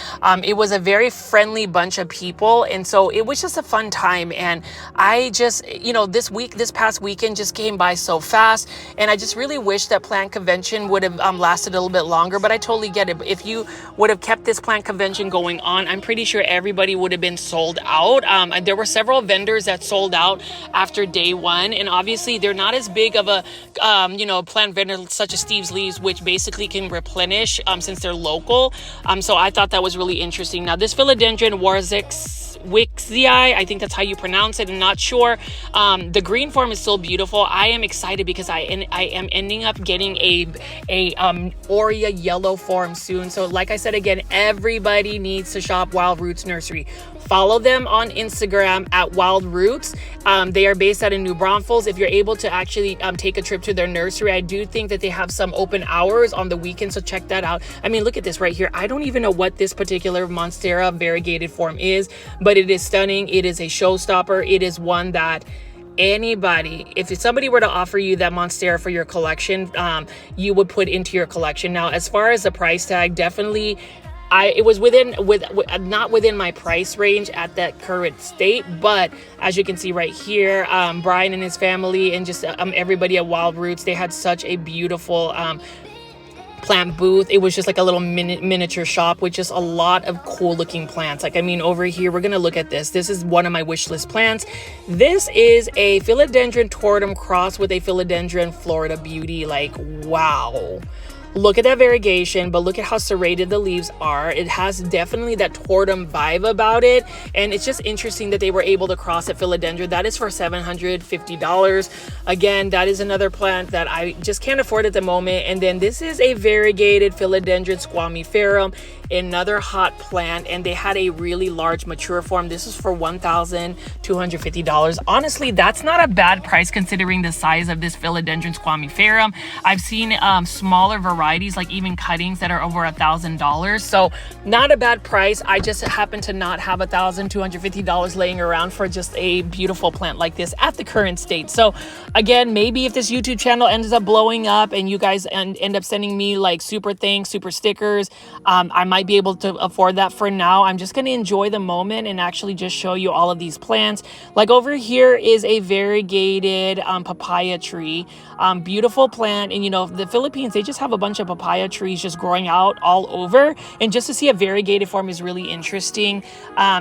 It was a very friendly bunch of people, and so it was just a fun time. And I just, you know, this past weekend just came by so fast, and I just really wish that plant convention would have lasted a little bit longer. But I totally get it. If you would have kept this plant convention going on, I'm pretty sure everybody would have been sold out. And there were several vendors that sold out after day one, and obviously they're not as big of a you know, plant vendor such as Steve's Leaves, which basically can replenish since they're local. So I thought that was really interesting. Now this Philodendron Wixii, I think that's how you pronounce it. I'm not sure. The green form is still beautiful. I am excited because I am ending up getting a Hoya yellow form soon. So like I said, again, everybody needs to shop Wild Roots Nursery. Follow them on Instagram at Wild Roots. They are based out in New Braunfels. If you're able to actually take a trip to their nursery, I do think that they have some open hours on the weekend, so check that out. I mean, look at this right here. I don't even know what this particular Monstera variegated form is, but it is stunning. It is a showstopper. It is one that anybody, if somebody were to offer you that Monstera for your collection, you would put into your collection. Now, as far as the price tag, definitely it was not within my price range at that current state, but as you can see right here, Brian and his family and just everybody at Wild Roots, they had such a beautiful plant booth. It was just like a little miniature shop with just a lot of cool looking plants. Like, I mean, over here, we're gonna look at this. This is one of my wish list plants. This is a Philodendron tortum cross with a Philodendron Florida Beauty. Like, wow. Look at that variegation, but look at how serrated the leaves are. It has definitely that tortum vibe about it, and it's just interesting that they were able to cross at Philodendron. That is for $750. Again, that is another plant that I just can't afford at the moment. And then this is a variegated Philodendron squamiferum, another hot plant, and they had a really large mature form. This is for $1,250. Honestly, that's not a bad price considering the size of this Philodendron squamiferum. I've seen smaller varieties, like even cuttings, that are over $1,000. So not a bad price. I just happen to not have $1,250 laying around for just a beautiful plant like this at the current state. So again, maybe if this YouTube channel ends up blowing up and you guys end up sending me like super thanks, super stickers, I might be able to afford that. For now, I'm just going to enjoy the moment and actually just show you all of these plants. Like over here is a variegated papaya tree. Beautiful plant. And you know, the Philippines, they just have a bunch of papaya trees just growing out all over, and just to see a variegated form is really interesting.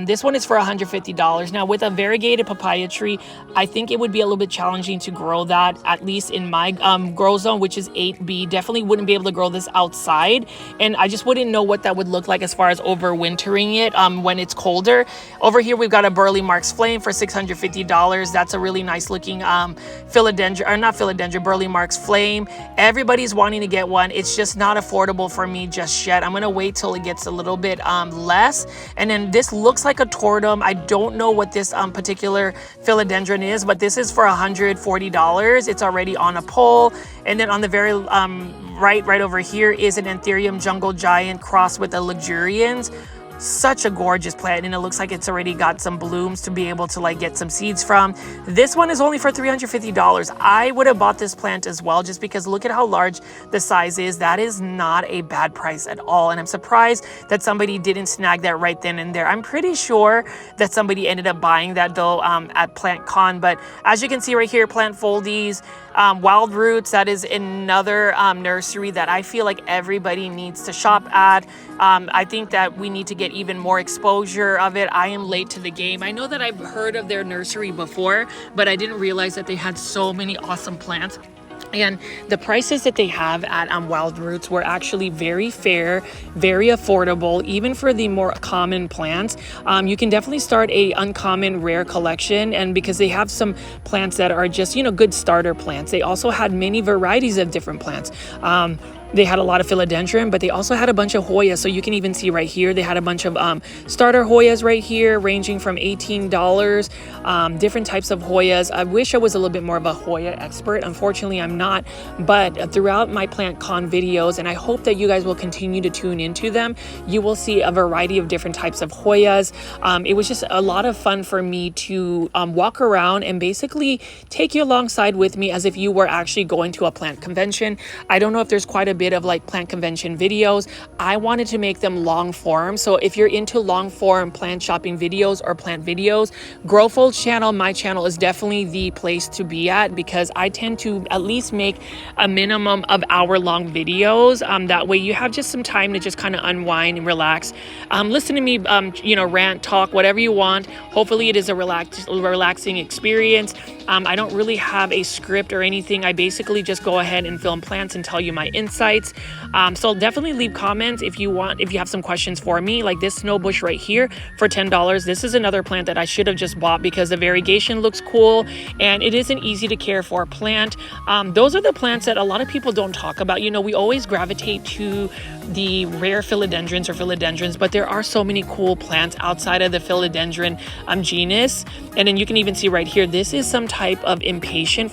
This one is for $150. Now with a variegated papaya tree, I think it would be a little bit challenging to grow that, at least in my grow zone, which is 8B. Definitely wouldn't be able to grow this outside, and I just wouldn't know what that would look like as far as overwintering it when it's colder. Over here we've got a Burley Marks Flame for $650. That's a really nice looking Philodendron, or not Philodendron, Burley Marks Flame. Everybody's wanting to get one. It's just not affordable for me just yet. I'm gonna wait till it gets a little bit less. And then this looks like a tortum. I don't know what this particular Philodendron is, but this is for $140. It's already on a pole. And then on the very right over here is an Anthurium Jungle Giant crossed with a Luxurians. Such a gorgeous plant, and it looks like it's already got some blooms to be able to like get some seeds from. This one is only for $350. I would have bought this plant as well, just because look at how large the size is. That is not a bad price at all, and I'm surprised that somebody didn't snag that right then and there. I'm pretty sure that somebody ended up buying that though at Plant Con. But as you can see right here, Plant Foldies, Wild Roots, that is another nursery that I feel like everybody needs to shop at. I think that we need to get even more exposure of it. I am late to the game. I know that I've heard of their nursery before, but I didn't realize that they had so many awesome plants. And the prices that they have at Wild Roots were actually very fair, very affordable, even for the more common plants. You can definitely start a uncommon rare collection, and because they have some plants that are just, you know, good starter plants. They also had many varieties of different plants. They had a lot of Philodendron, but they also had a bunch of Hoya. So you can even see right here, they had a bunch of starter Hoyas right here, ranging from $18, different types of Hoyas. I wish I was a little bit more of a Hoya expert. Unfortunately, I'm not. But throughout my plant con videos, and I hope that you guys will continue to tune into them, you will see a variety of different types of Hoyas. It was just a lot of fun for me to walk around and basically take you alongside with me as if you were actually going to a plant convention. I don't know if there's quite a bit of like plant convention videos. I wanted to make them long form. So if you're into long form plant shopping videos or plant videos, Growfold's channel, my channel, is definitely the place to be at, because I tend to at least make a minimum of hour-long videos. That way you have just some time to just kind of unwind and relax. Listen to me, you know, rant, talk, whatever you want. Hopefully it is a relaxing experience. I don't really have a script or anything. I basically just go ahead and film plants and tell you my insights. So definitely leave comments if you have some questions for me, like this snow bush right here for $10. This is another plant that I should have just bought because the variegation looks cool and it is an easy to care for plant. Those are the plants that a lot of people don't talk about. You know, we always gravitate to the rare philodendrons or philodendrons, but there are so many cool plants outside of the philodendron genus. And then you can even see right here, this is some type of impatient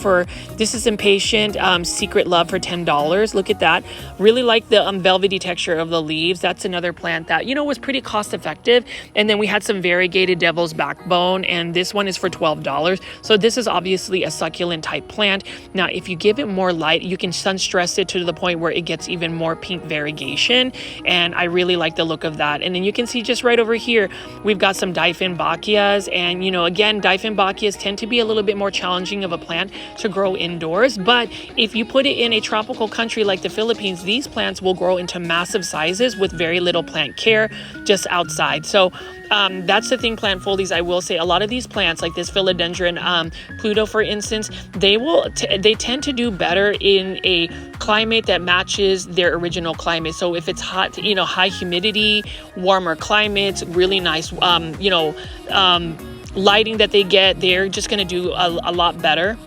secret love for $10. Look at that. Really like the velvety texture of the leaves. That's another plant that, you know, was pretty cost effective. And then we had some variegated devil's backbone, and this one is for $12. So this is obviously a succulent type plant. Now, if you give it more light, you can sun stress it to the point where it gets even more pink variegation. And I really like the look of that. And then you can see just right over here, we've got some Dieffenbachias. And, you know, again, Dieffenbachias tend to be a little bit more challenging of a plant to grow indoors. But if you put it in a tropical country like the Philippines, these plants will grow into massive sizes with very little plant care just outside. So that's the thing, plant foldies. I will say a lot of these plants, like this philodendron Pluto, for instance, they tend to do better in a climate that matches their original climate. So if it's hot, you know, high humidity, warmer climates, really nice, lighting that they get, they're just going to do a lot better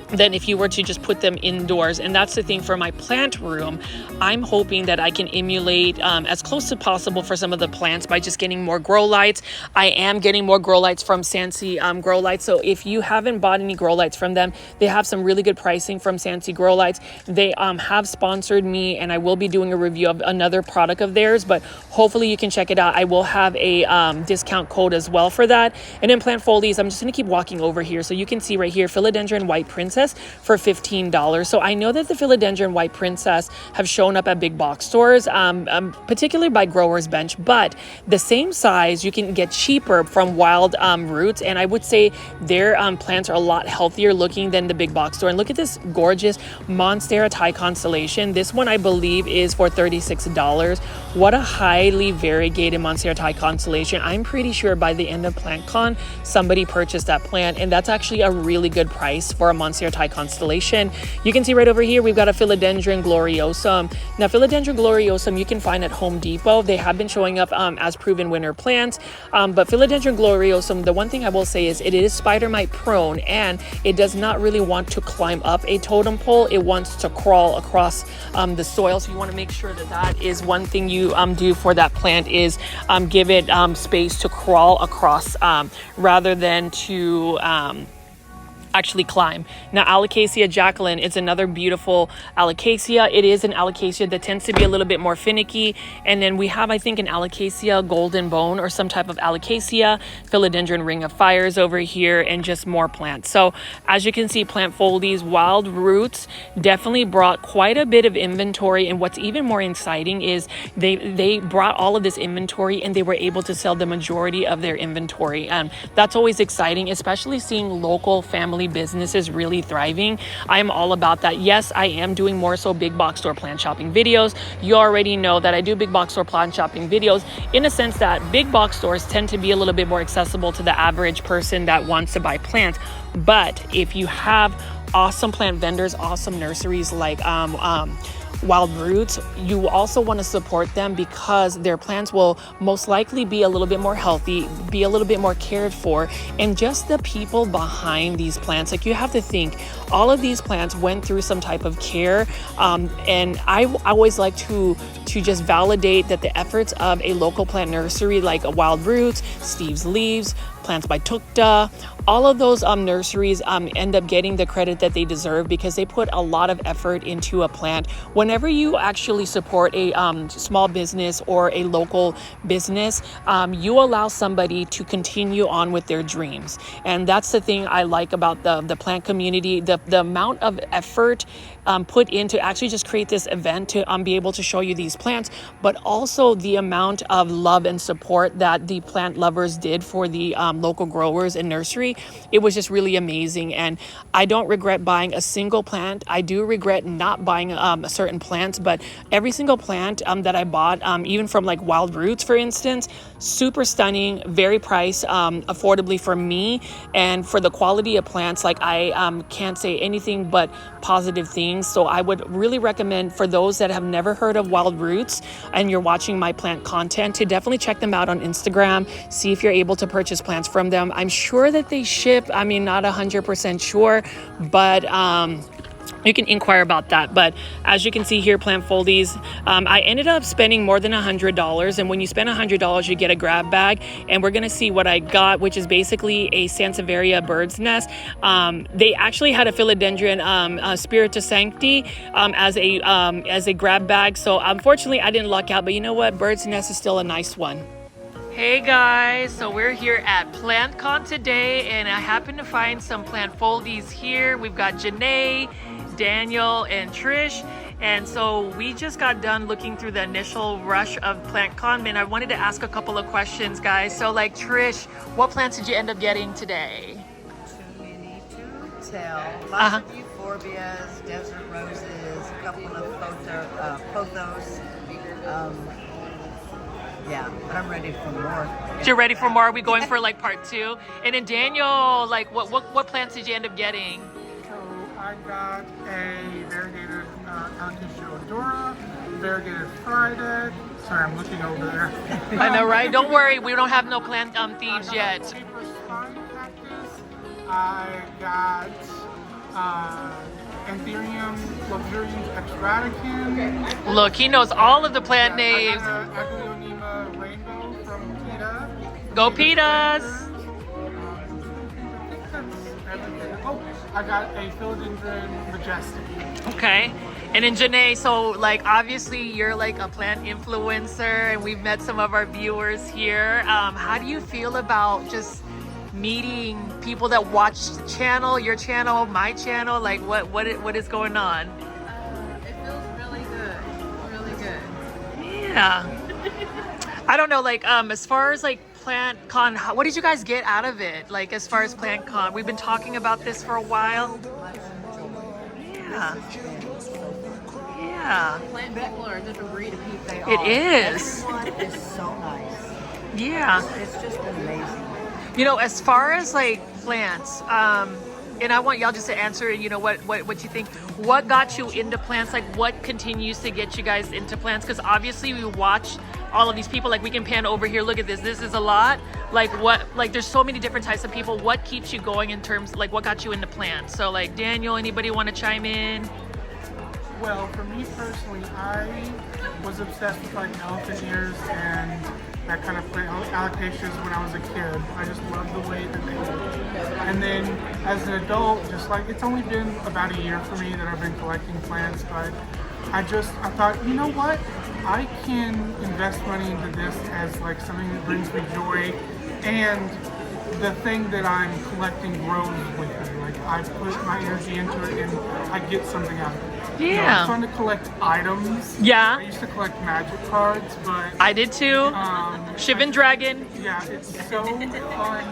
than if you were to just put them indoors. And that's the thing for my plant room. I'm hoping that I can emulate as close as possible for some of the plants by just getting more grow lights. I am getting more grow lights from Sansi Grow Lights. So if you haven't bought any grow lights from them, they have some really good pricing from Sansi Grow Lights. They have sponsored me, and I will be doing a review of another product of theirs, but hopefully you can check it out. I will have a discount code as well for that. And then plant foldies, I'm just going to keep walking over here. So you can see right here, Philodendron White Princess for $15. So I know that the Philodendron White Princess have shown up at big box stores, particularly by Growers Bench, but the same size you can get cheaper from Wild Roots, and I would say their plants are a lot healthier looking than the big box store. And look at this gorgeous Monstera Thai Constellation. This one I believe is for $36. What a highly variegated Monstera Thai Constellation. I'm pretty sure by the end of PlantCon somebody purchased that plant, and that's actually a really good price for a Monstera Thai Constellation. You can see right over here we've got a Philodendron Gloriosum. Now Philodendron Gloriosum you can find at Home Depot. They have been showing up as proven winter plants, but Philodendron Gloriosum, the one thing I will say is it is spider mite prone, and it does not really want to climb up a totem pole. It wants to crawl across the soil. So you want to make sure that that is one thing you do for that plant, is give it space to crawl across rather than to actually climb. Now Alocasia Jacqueline is another beautiful Alocasia. It is an Alocasia that tends to be a little bit more finicky. And then we have, I think, an Alocasia Golden Bone or some type of Alocasia, Philodendron Ring of Fires over here, and just more plants. So as you can see, plant foldies, Wild Roots definitely brought quite a bit of inventory. And what's even more exciting is they brought all of this inventory and they were able to sell the majority of their inventory. That's always exciting, especially seeing local family businesses really thriving. I am all about that. Yes, I am doing more so big box store plant shopping videos. You already know that I do big box store plant shopping videos in a sense that big box stores tend to be a little bit more accessible to the average person that wants to buy plants. But if you have awesome plant vendors, awesome nurseries like Wild Roots, you also want to support them because their plants will most likely be a little bit more healthy, be a little bit more cared for, and just the people behind these plants. Like, you have to think, all of these plants went through some type of care, and I always like to just validate that the efforts of a local plant nursery like Wild Roots, Steve's Leaves, Plants by Tukta, all of those nurseries end up getting the credit that they deserve because they put a lot of effort into a plant. Whenever you actually support a small business or a local business, you allow somebody to continue on with their dreams. And that's the thing I like about the plant community, the amount of effort put in to actually just create this event to be able to show you these plants, but also the amount of love and support that the plant lovers did for the local growers and nursery. It was just really amazing, and I don't regret buying a single plant. I do regret not buying certain plants, but every single plant that I bought, even from like Wild Roots, for instance, super stunning, very priced, affordably for me, and for the quality of plants, like I can't say anything but positive things. So I would really recommend for those that have never heard of Wild Roots and you're watching my plant content to definitely check them out on Instagram, see if you're able to purchase plants from them. I'm sure that they ship, I mean, not 100% sure, but you can inquire about that. But as you can see here, plant foldies, I ended up spending more than $100, and when you spend $100 you get a grab bag, and we're gonna see what I got, which is basically a Sansevieria bird's nest. They actually had a Philodendron Spiritus Sancti as a grab bag, so unfortunately I didn't luck out, but you know what, bird's nest is still a nice one. Hey guys, so we're here at PlantCon today, and I happen to find some plant foldies here. We've got Janae, Daniel, and Trish, and so we just got done looking through the initial rush of PlantCon, and I wanted to ask a couple of questions, guys. So like, Trish, what plants did you end up getting today? Too many to tell. Lots of euphorbias, desert roses, a couple of pothos. Yeah, but I'm ready for more. You're ready for more? Are we going for like part 2? And then Daniel, like what plants did you end up getting? So I got a variegated Alocasia odora, variegated Friday. Sorry, I'm looking over there. I know, right? Don't worry, we don't have no plant thieves yet. Paper spine cactus. I got Anthurium luxurians extraticans. Look, he knows all of the plant names. I got Aglionema rainbow from Peta. Go Petas! I think that's everything. Oh, I got a Philodendron majestic. Okay. And then Janae, so like obviously you're like a plant influencer, and we've met some of our viewers here. How do you feel about just meeting people that watch the channel, your channel, my channel? Like what is going on? It feels really good. Yeah. I don't know, like as far as like PlantCon, what did you guys get out of it? Like as far as PlantCon, we've been talking about this for a while. Yeah. Yeah. Plant people are a different breed of people. They It are. is. Everyone is so nice. Yeah. It's just amazing. You know, as far as like plants, and I want y'all just to answer, you know, what you think. What got you into plants? Like, what continues to get you guys into plants? Because obviously we watch all of these people. Like, we can pan over here. Look at this. This is a lot. Like, there's so many different types of people. What keeps you going in terms, like, what got you into plants? So, like, Daniel, anybody want to chime in? Well, for me personally, I was obsessed with like elephant ears and that kind of plant, alocasias when I was a kid. I just loved the way that they looked. And then as an adult, just like, it's only been about a year for me that I've been collecting plants, but I thought, you know what? I can invest money into this as like something that brings me joy, and the thing that I'm collecting grows with me. Like, I put my energy into it and I get something out of it. Yeah. You know, it's fun to collect items. Yeah. I used to collect magic cards, but I did too. Shivan Dragon. yeah, it's so fun.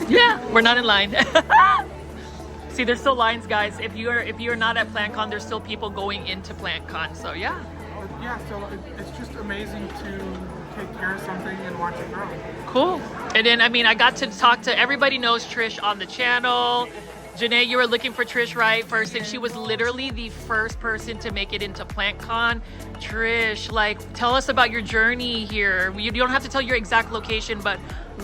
Yeah, we're not in line. See, there's still lines, guys. If you're not at PlantCon, there's still people going into PlantCon. So yeah. Yeah, so it's just amazing to take care of something and watch it grow. Cool. And then, I mean, I got to talk to, everybody knows Trish on the channel. Janae, you were looking for Trish, right? First, and she was literally the first person to make it into PlantCon. Trish, like, tell us about your journey here. You don't have to tell your exact location, but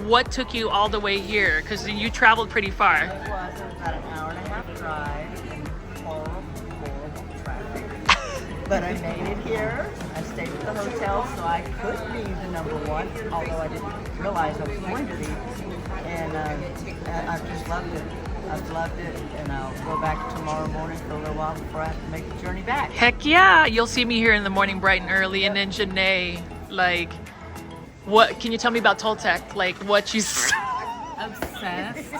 what took you all the way here? Because you traveled pretty far. It was about an hour and a half drive in horrible traffic. But I made it here. I stayed at the hotel so I could be the #1, although I didn't realize I was going to be. And I've just loved it. I've loved it, and I'll go back tomorrow morning for a little while before I have to make the journey back. Heck yeah, you'll see me here in the morning bright and early. And then Janae, like, what can you tell me about Toltech? Like, what you Obsessed.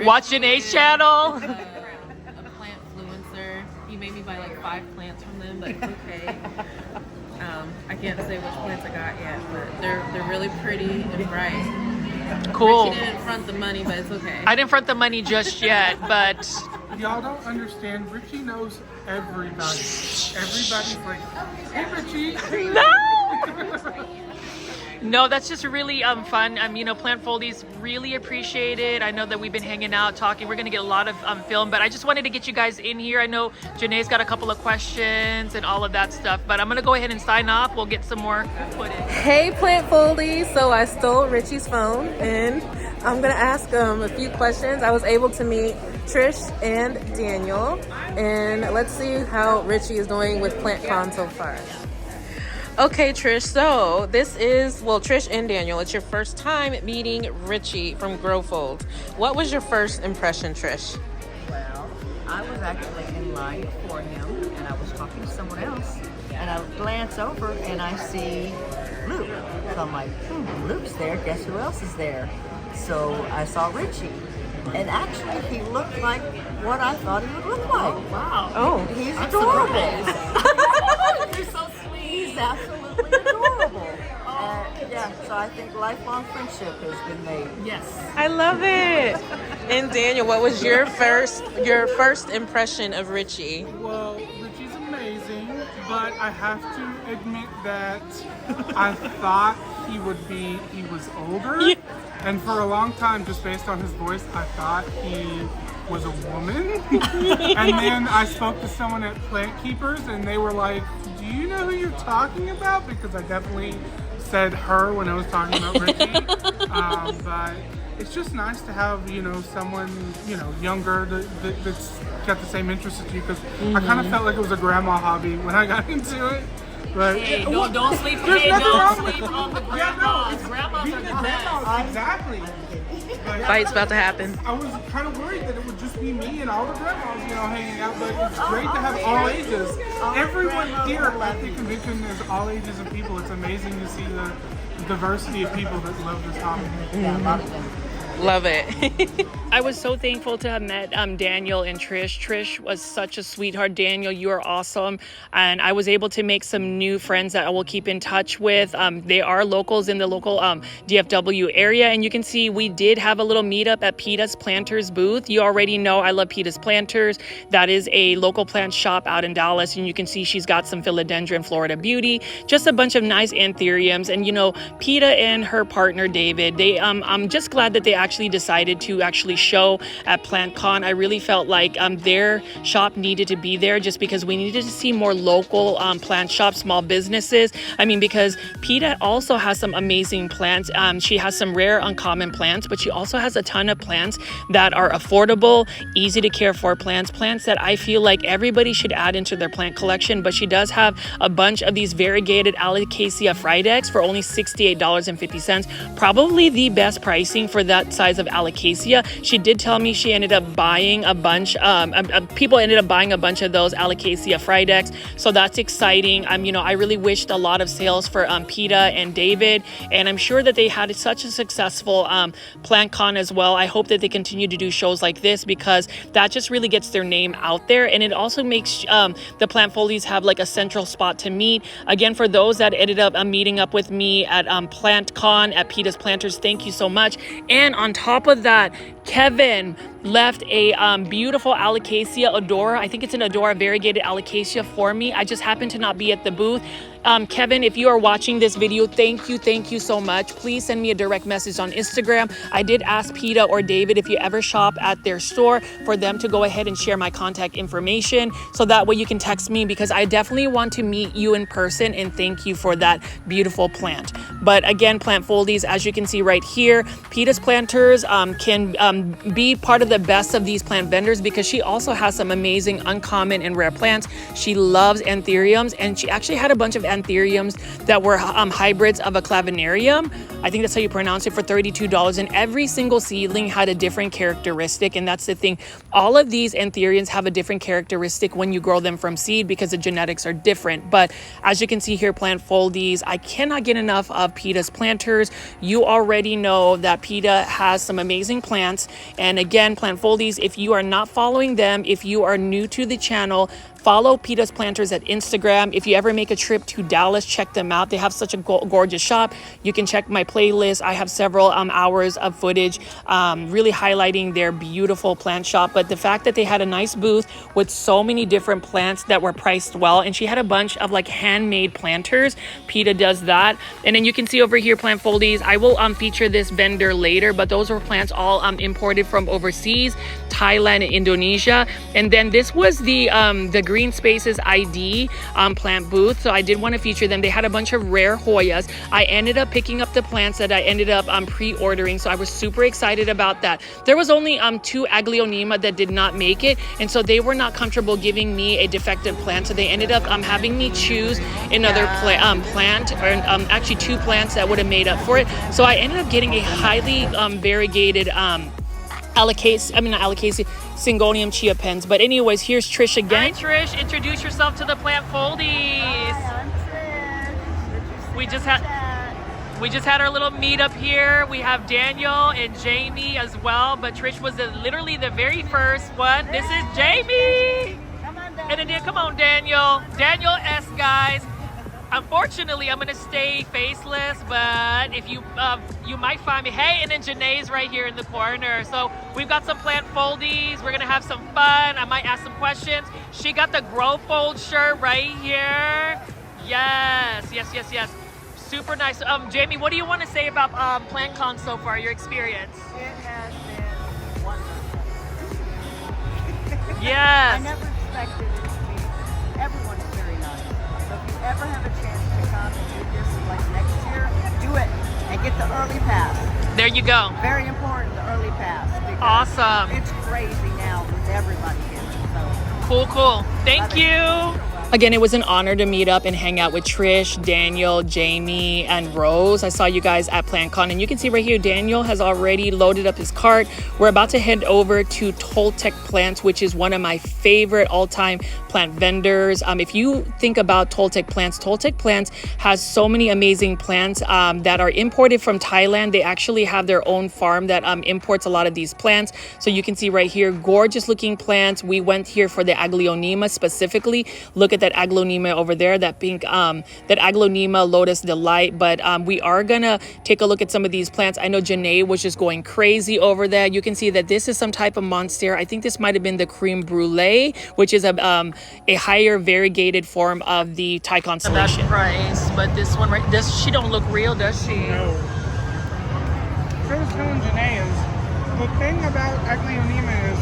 watch Janae's channel? A plant influencer. He made me buy like 5 plants from them, but it's okay. I can't say which plants I got yet, but they're really pretty and bright. Cool. She didn't front the money, but it's okay. I didn't front the money just yet, but Y'all don't understand. Richie knows everybody. Everybody's like, hey, Richie. no. No, that's just really fun. You know, Plant Foldies really appreciate it. I know that we've been hanging out, talking. We're gonna get a lot of film, but I just wanted to get you guys in here. I know Janae's got a couple of questions and all of that stuff, but I'm gonna go ahead and sign off. We'll get some more footage. Hey Plant Foldies, so I stole Richie's phone and I'm gonna ask him a few questions. I was able to meet Trish and Daniel, and let's see how Richie is doing with PlantCon so far. Okay, Trish, so this is, well, Trish and Daniel, it's your first time meeting Richie from Growfold. What was your first impression, Trish? Well, I was actually in line for him, and I was talking to someone else, and I glance over and I see Luke. So I'm like, Luke's there, guess who else is there? So I saw Richie, and actually he looked like what I thought he would look like. Wow. Oh, He's adorable. You're so sweet. He's absolutely adorable. Yeah, so I think lifelong friendship has been made. Yes. I love it. And Daniel, what was your first impression of Richie? Well, Richie's amazing, but I have to admit that I thought he was older. Yeah. And for a long time, just based on his voice, I thought he was a woman. And then I spoke to someone at Plant Keepers and they were like, do you know who you're talking about? Because I definitely said her when I was talking about Richie. But it's just nice to have, you know, someone, you know, younger that's got the same interests as you, because I kind of felt like it was a grandma hobby when I got into it. But Hey, don't sleep. there's Hey, nothing don't wrong with sleep it. on the Yeah, no, grandmas. Grandmas are being the a grandma, best. exactly. But Fight's about to happen. I was kind of worried that it would just be me and all the grandmas, you know, hanging out, but it's great to have all ages. Everyone here at the convention is all ages of people. It's amazing to see the diversity of people that love this hobby. Yeah, a lot of them. Love it. I was so thankful to have met Daniel and Trish. Trish was such a sweetheart. Daniel, you are awesome. And I was able to make some new friends that I will keep in touch with. They are locals in the local DFW area. And you can see we did have a little meetup at Peta's Planters booth. You already know I love Peta's Planters. That is a local plant shop out in Dallas. And you can see she's got some Philodendron, Florida Beauty, just a bunch of nice anthuriums. And, you know, Peta and her partner, David, I'm just glad that they actually decided to actually show at PlantCon. I really felt like their shop needed to be there just because we needed to see more local plant shops, small businesses. I mean, because Peta also has some amazing plants. She has some rare, uncommon plants, but she also has a ton of plants that are affordable, easy to care for plants that I feel like everybody should add into their plant collection. But she does have a bunch of these variegated Alocasia Fridex for only $68.50. Probably the best pricing for that size of Alocasia. She did tell me she ended up buying a bunch, people ended up buying a bunch of those Alocasia Fridex, so that's exciting. You know, I really wished a lot of sales for Peta and David, and I'm sure that they had such a successful PlantCon as well. I hope that they continue to do shows like this because that just really gets their name out there, and it also makes the Plant Foldies have like a central spot to meet. Again, for those that ended up meeting up with me at PlantCon at Peta's Planters, thank you so much. And on top of that, Kevin, left a beautiful Alocasia Adora. I think it's an Adora Variegated Alocasia for me. I just happened to not be at the booth. Kevin, if you are watching this video, thank you so much. Please send me a direct message on Instagram. I did ask Peta or David if you ever shop at their store for them to go ahead and share my contact information, so that way you can text me, because I definitely want to meet you in person and thank you for that beautiful plant. But again, plant foldies, as you can see right here, Peta's planters can be part of the best of these plant vendors, because she also has some amazing uncommon and rare plants. She loves anthuriums, and she actually had a bunch of anthuriums that were hybrids of a clavinarium. I think that's how you pronounce it, for $32, and every single seedling had a different characteristic. And that's the thing, all of these anthuriums have a different characteristic when you grow them from seed, because the genetics are different. But as you can see here, plant foldies, I cannot get enough of Peta's planters. You already know that Peta has some amazing plants. And again, plant foldies, if you are not following them, if you are new to the channel, follow Peta's Planters at Instagram. If you ever make a trip to Dallas, check them out. They have such a gorgeous shop. You can check my playlist. I have several hours of footage really highlighting their beautiful plant shop. But the fact that they had a nice booth with so many different plants that were priced well, and she had a bunch of like handmade planters. Peta does that. And then you can see over here, plant foldies. I will feature this vendor later, but those were plants all imported from overseas, Thailand and Indonesia. And then this was the Green Spaces ID plant booth, so I did want to feature them. They had a bunch of rare Hoyas. I ended up picking up the plants that I ended up pre-ordering, so I was super excited about that. There was only 2 Aglaonema that did not make it, and so they were not comfortable giving me a defective plant, so they ended up having me choose another plant, or actually 2 plants that would have made up for it. So I ended up getting a highly variegated Alocasia, Syngonium chia pens. But anyways, here's Trish again. Hi Trish, introduce yourself to the plant foldies. Hi, I'm Trish. We just had our little meetup here. We have Daniel and Jamie as well, but Trish was literally the very first one. This is Jamie. Come on, Daniel. And then come on, Daniel. Daniel S, guys. Unfortunately, I'm gonna stay faceless, but if you you might find me. Hey, and then Janae's right here in the corner. So we've got some plant foldies. We're gonna have some fun. I might ask some questions. She got the Grow Fold shirt right here. Yes. Super nice. Jamie, what do you want to say about PlantCon so far? Your experience? It has been wonderful. Yes. I never expected it to be. Everyone's very nice. So if you ever have a chance to come and do this like next year, do it and get the early pass. There you go. Very important, the early pass. because Awesome. It's crazy now with everybody here. So. Cool. Thank you. Again, it was an honor to meet up and hang out with Trish, Daniel, Jamie, and Rose. I saw you guys at PlantCon, and you can see right here, Daniel has already loaded up his cart. We're about to head over to Toltech Plants, which is one of my favorite all-time plant vendors. If you think about Toltech Plants has so many amazing plants that are imported from Thailand. They actually have their own farm that imports a lot of these plants. So you can see right here, gorgeous looking plants. We went here for the Aglaonema specifically. Look at that Aglaonema over there, that pink, that Aglaonema Lotus Delight. But we are gonna take a look at some of these plants. I know Janae was just going crazy over that. You can see that this is some type of Monstera. I think this might have been the Creme Brulee, which is a higher variegated form of the Thai constellation. That price, but this one, right? This she don't look real, does she? No. So I was telling Janae is the thing about Aglaonema is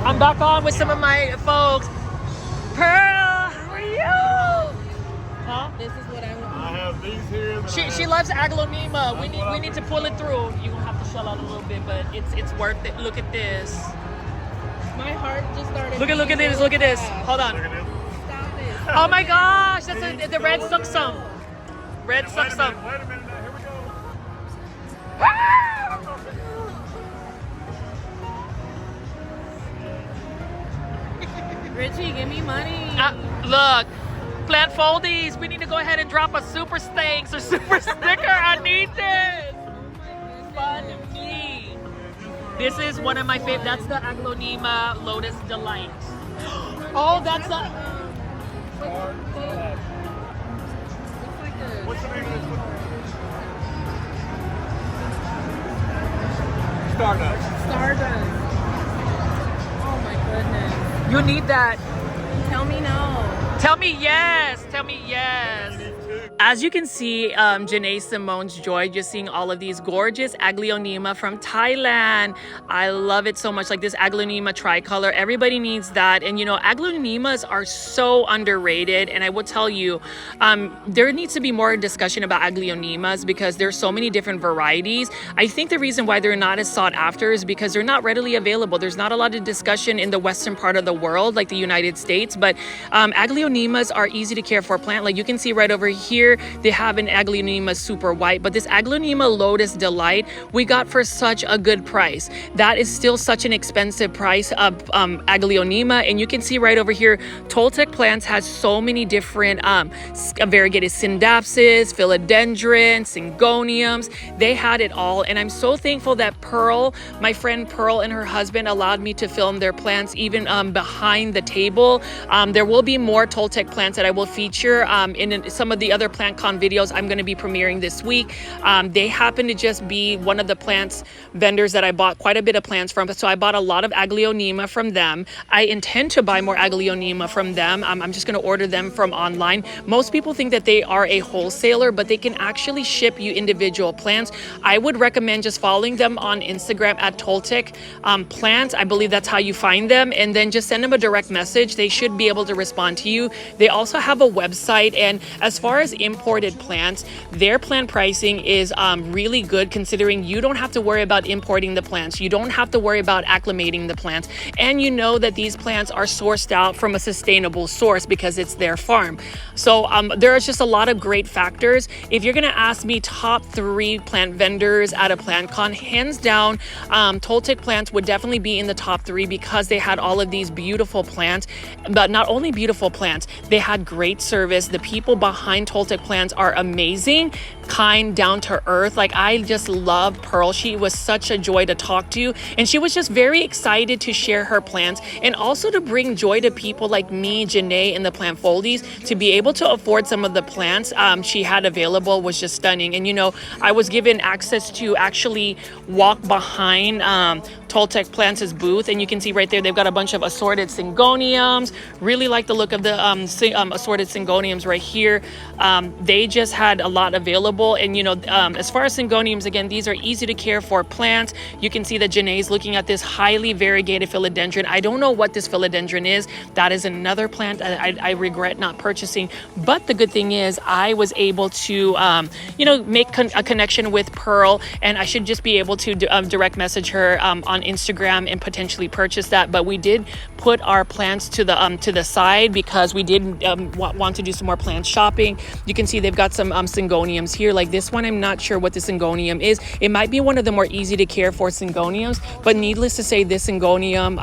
I'm back on with some of my folks. Pearl, how are you? Huh? This is what I want. I have these here. She loves Aglaonema. We need to pull it through. You're gonna have to shell out a little bit, but it's worth it. Look at this. My heart just started. Look at this. Look at this. Hold on. Stop it. Oh my gosh, that's the red sucksum. Red sucksum. Wait a minute now. Here we go. Richie, give me money. Look, plant foldies. We need to go ahead and drop a super thanks or super sticker. I need this. Fun me. This is one of my favorite. That's the Aglaonema Lotus Delight. Oh, that's a. What's the name of this one? Stardust. You need that. Tell me no. Tell me yes. Tell me yes. As you can see, Janae Simone's joy just seeing all of these gorgeous Aglaonema from Thailand. I love it so much. Like this Aglaonema tricolor, everybody needs that. And you know, Aglaonemas are so underrated. And I will tell you, there needs to be more discussion about Aglaonemas because there's so many different varieties. I think the reason why they're not as sought after is because they're not readily available. There's not a lot of discussion in the western part of the world, like the United States. But Aglaonemas are easy to care for plant. Like you can see right over here, they have an Aglaonema super white, but this Aglaonema Lotus Delight we got for such a good price. That is still such an expensive price of Aglaonema, and you can see right over here, Toltech Plants has so many different variegated Syndapsis, Philodendron, Syngoniums. They had it all, and I'm so thankful that Pearl, my friend Pearl and her husband allowed me to film their plants even behind the table. There will be more Toltech plants that I will feature in some of the other PlantCon videos I'm going to be premiering this week. They happen to just be one of the plants vendors that I bought quite a bit of plants from. So I bought a lot of Aglaonema from them. I intend to buy more Aglaonema from them. I'm just going to order them from online. Most people think that they are a wholesaler, but they can actually ship you individual plants. I would recommend just following them on Instagram at Toltech Plants. I believe that's how you find them. And then just send them a direct message. They should be able to respond to you. They also have a website, and as far as imported plants, their plant pricing is really good, considering you don't have to worry about importing the plants. You don't have to worry about acclimating the plants, and you know that these plants are sourced out from a sustainable source because it's their farm. So there are just a lot of great factors. If you're gonna ask me top 3 plant vendors at a PlantCon, hands down, Toltech Plants would definitely be in the top 3 because they had all of these beautiful plants. But not only beautiful plants, they had great service. The people behind Toltech Plants are amazing, kind, down to earth. Like I just love Pearl. She was such a joy to talk to, and she was just very excited to share her plants and also to bring joy to people like me, Janae, and the Plant Foldies. To be able to afford some of the plants she had available was just stunning. And you know, I was given access to actually walk behind Toltech Plants' booth, and you can see right there they've got a bunch of assorted Syngoniums. Really like the look of the assorted Syngoniums right here. They just had a lot available, and you know, as far as Syngoniums, again, these are easy to care for plants. You can see that Janae's looking at this highly variegated Philodendron. I don't know what this Philodendron is. That is another plant I regret not purchasing, but the good thing is I was able to you know, make a connection with Pearl, and I should just be able to direct message her on Instagram and potentially purchase that. But we did put our plants to the side because we did want to do some more plant shopping. You can see they've got some Syngoniums here. Like this one, I'm not sure what the Syngonium is. It might be one of the more easy to care for Syngoniums, but needless to say, this Syngonium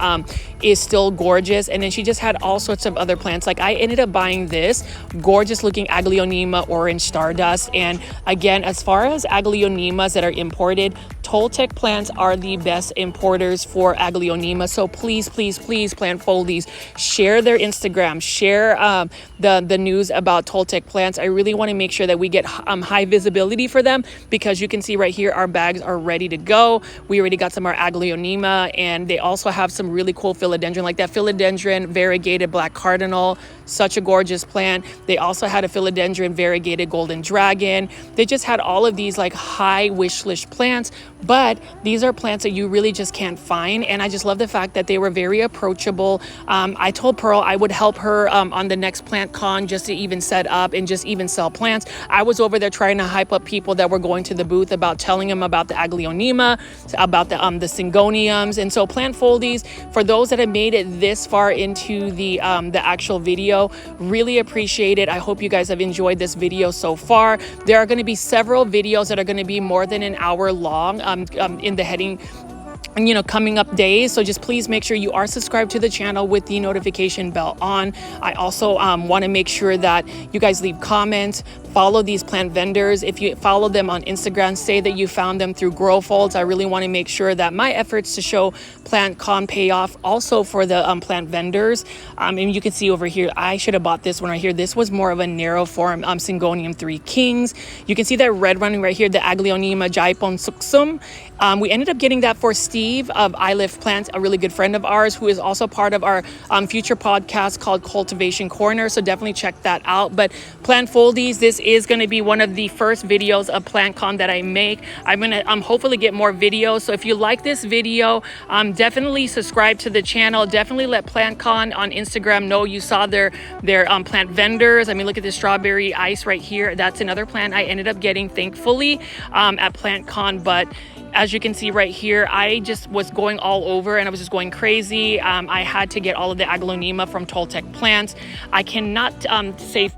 is still gorgeous. And then she just had all sorts of other plants. Like I ended up buying this gorgeous looking Aglaonema Orange Stardust. And again, as far as Aglaonemas that are imported, Toltech Plants are the best importers for Aglaonema. So please, please, please, Plant Foldies, share their Instagram, share the news about Toltech Plants. I really want to make sure that we get high visibility for them, because you can see right here our bags are ready to go. We already got some of our Aglaonema, and they also have some really cool Philodendron, like that Philodendron Variegated Black Cardinal. Such a gorgeous plant. They also had a Philodendron Variegated Golden Dragon. They just had all of these like high wish list plants, but these are plants that you really just can't find. And I just love the fact that they were very approachable. I told Pearl I would help her on the next PlantCon just to even set up and just even sell plants. I was over there trying to hype up people that were going to the booth, about telling them about the Aglaonema, about the Syngoniums. And so Plant Foldies, for those that have made it this far into the actual video, really appreciate it. I hope you guys have enjoyed this video so far. There are going to be several videos that are going to be more than an hour long in the heading, you know, coming up days. So just please make sure you are subscribed to the channel with the notification bell on. I also want to make sure that you guys leave comments, follow these plant vendors. If you follow them on Instagram, say that you found them through Grow Folds. I really want to make sure that my efforts to show PlantCon pay off also for the plant vendors. And you can see over here, I should have bought this one right here. This was more of a narrow form Syngonium 3 Kings. You can see that red running right here, the Aglaonema Jaipon Suksum. We ended up getting that for Steve Steve of I Lift Plants, a really good friend of ours who is also part of our future podcast called Cultivation Corner. So definitely check that out. But Plant Foldies, this is going to be one of the first videos of PlantCon that I make. I'm going to hopefully get more videos. So if you like this video, definitely subscribe to the channel. Definitely let PlantCon on Instagram know you saw their plant vendors. I mean, look at this strawberry ice right here. That's another plant I ended up getting, thankfully, at PlantCon. But as you can see right here, I just was going all over and I was just going crazy. I had to get all of the Aglaonema from Toltech plants. I cannot say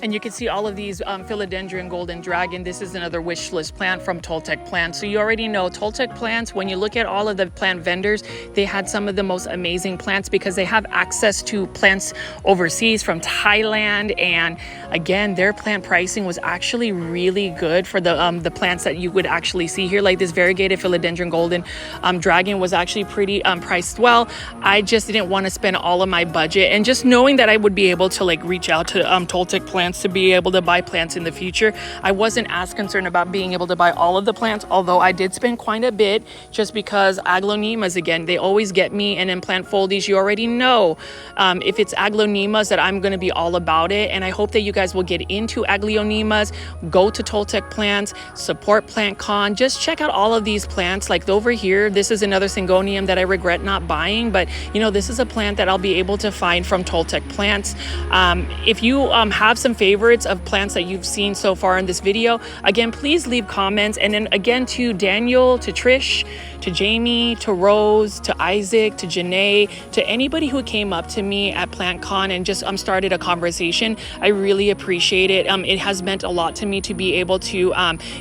and you can see all of these Philodendron golden dragon. This is another wish list plant from Toltech plants. So you already know Toltech plants, when you look at all of the plant vendors, they had some of the most amazing plants because they have access to plants overseas from Thailand. And again, their plant pricing was actually really good for the plants that you would actually see here. Like this variegated Philodendron golden dragon was actually pretty priced well. I just didn't want to spend all of my budget, and just knowing that I would be able to like reach out to Toltech plants to be able to buy plants in the future, I wasn't as concerned about being able to buy all of the plants, although I did spend quite a bit just because Aglaonemas, again, they always get me. And in Plant Foldies, you already know if it's Aglaonemas that I'm going to be all about it. And I hope that you guys will get into Aglaonemas, go to Toltech plants, support PlantCon, just check out all of these plants. Like over here, this is another Syngonium that I regret not buying, but you know, this is a plant that I'll be able to find from Toltech plants. If you have some favorites of plants that you've seen so far in this video, again, please leave comments. And then again, to Daniel, to Trish, to Jamie, to Rose, to Isaac, to Janae, to anybody who came up to me at PlantCon and just started a conversation, I really appreciate it. It has meant a lot to me to be able to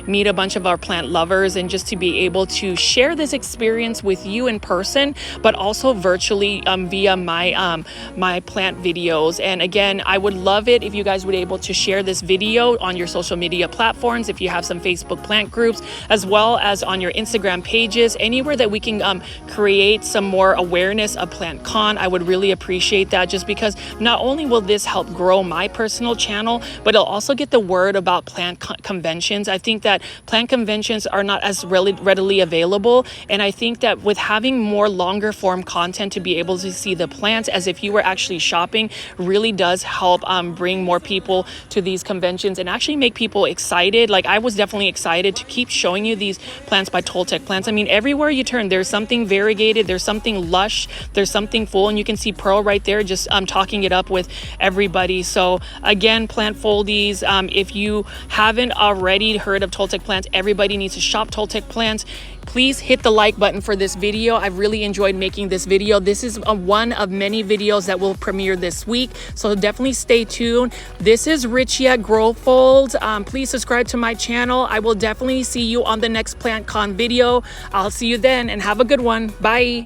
meet a bunch of our plant lovers and just to be able to share this experience with you in person, but also virtually via my plant videos. And again, I would love it if you guys would be able to share this video on your social media platforms, if you have some Facebook plant groups, as well as on your Instagram pages, anywhere that we can create some more awareness of PlantCon. I would really appreciate that, just because not only will this help grow my personal channel, but it'll also get the word about plant conventions. I think that plant conventions are not as readily available, and I think that with having more longer form content to be able to see the plants as if you were actually shopping really does help bring more people to these conventions and actually make people excited. Like I was definitely excited to keep showing you these plants by Toltech plants. I mean, everywhere you turn, there's something variegated, there's something lush, there's something full, and you can see Pearl right there just talking it up with everybody. So again, Plant Foldies, if you haven't already heard of Toltech plants, everybody needs to shop Toltech plants. Please hit the like button for this video. I've really enjoyed making this video. This is one of many videos that will premiere this week, so definitely stay tuned. This is Richie at Growfold. Please subscribe to my channel. I will definitely see you on the next PlantCon video. I'll see you then, and have a good one. Bye.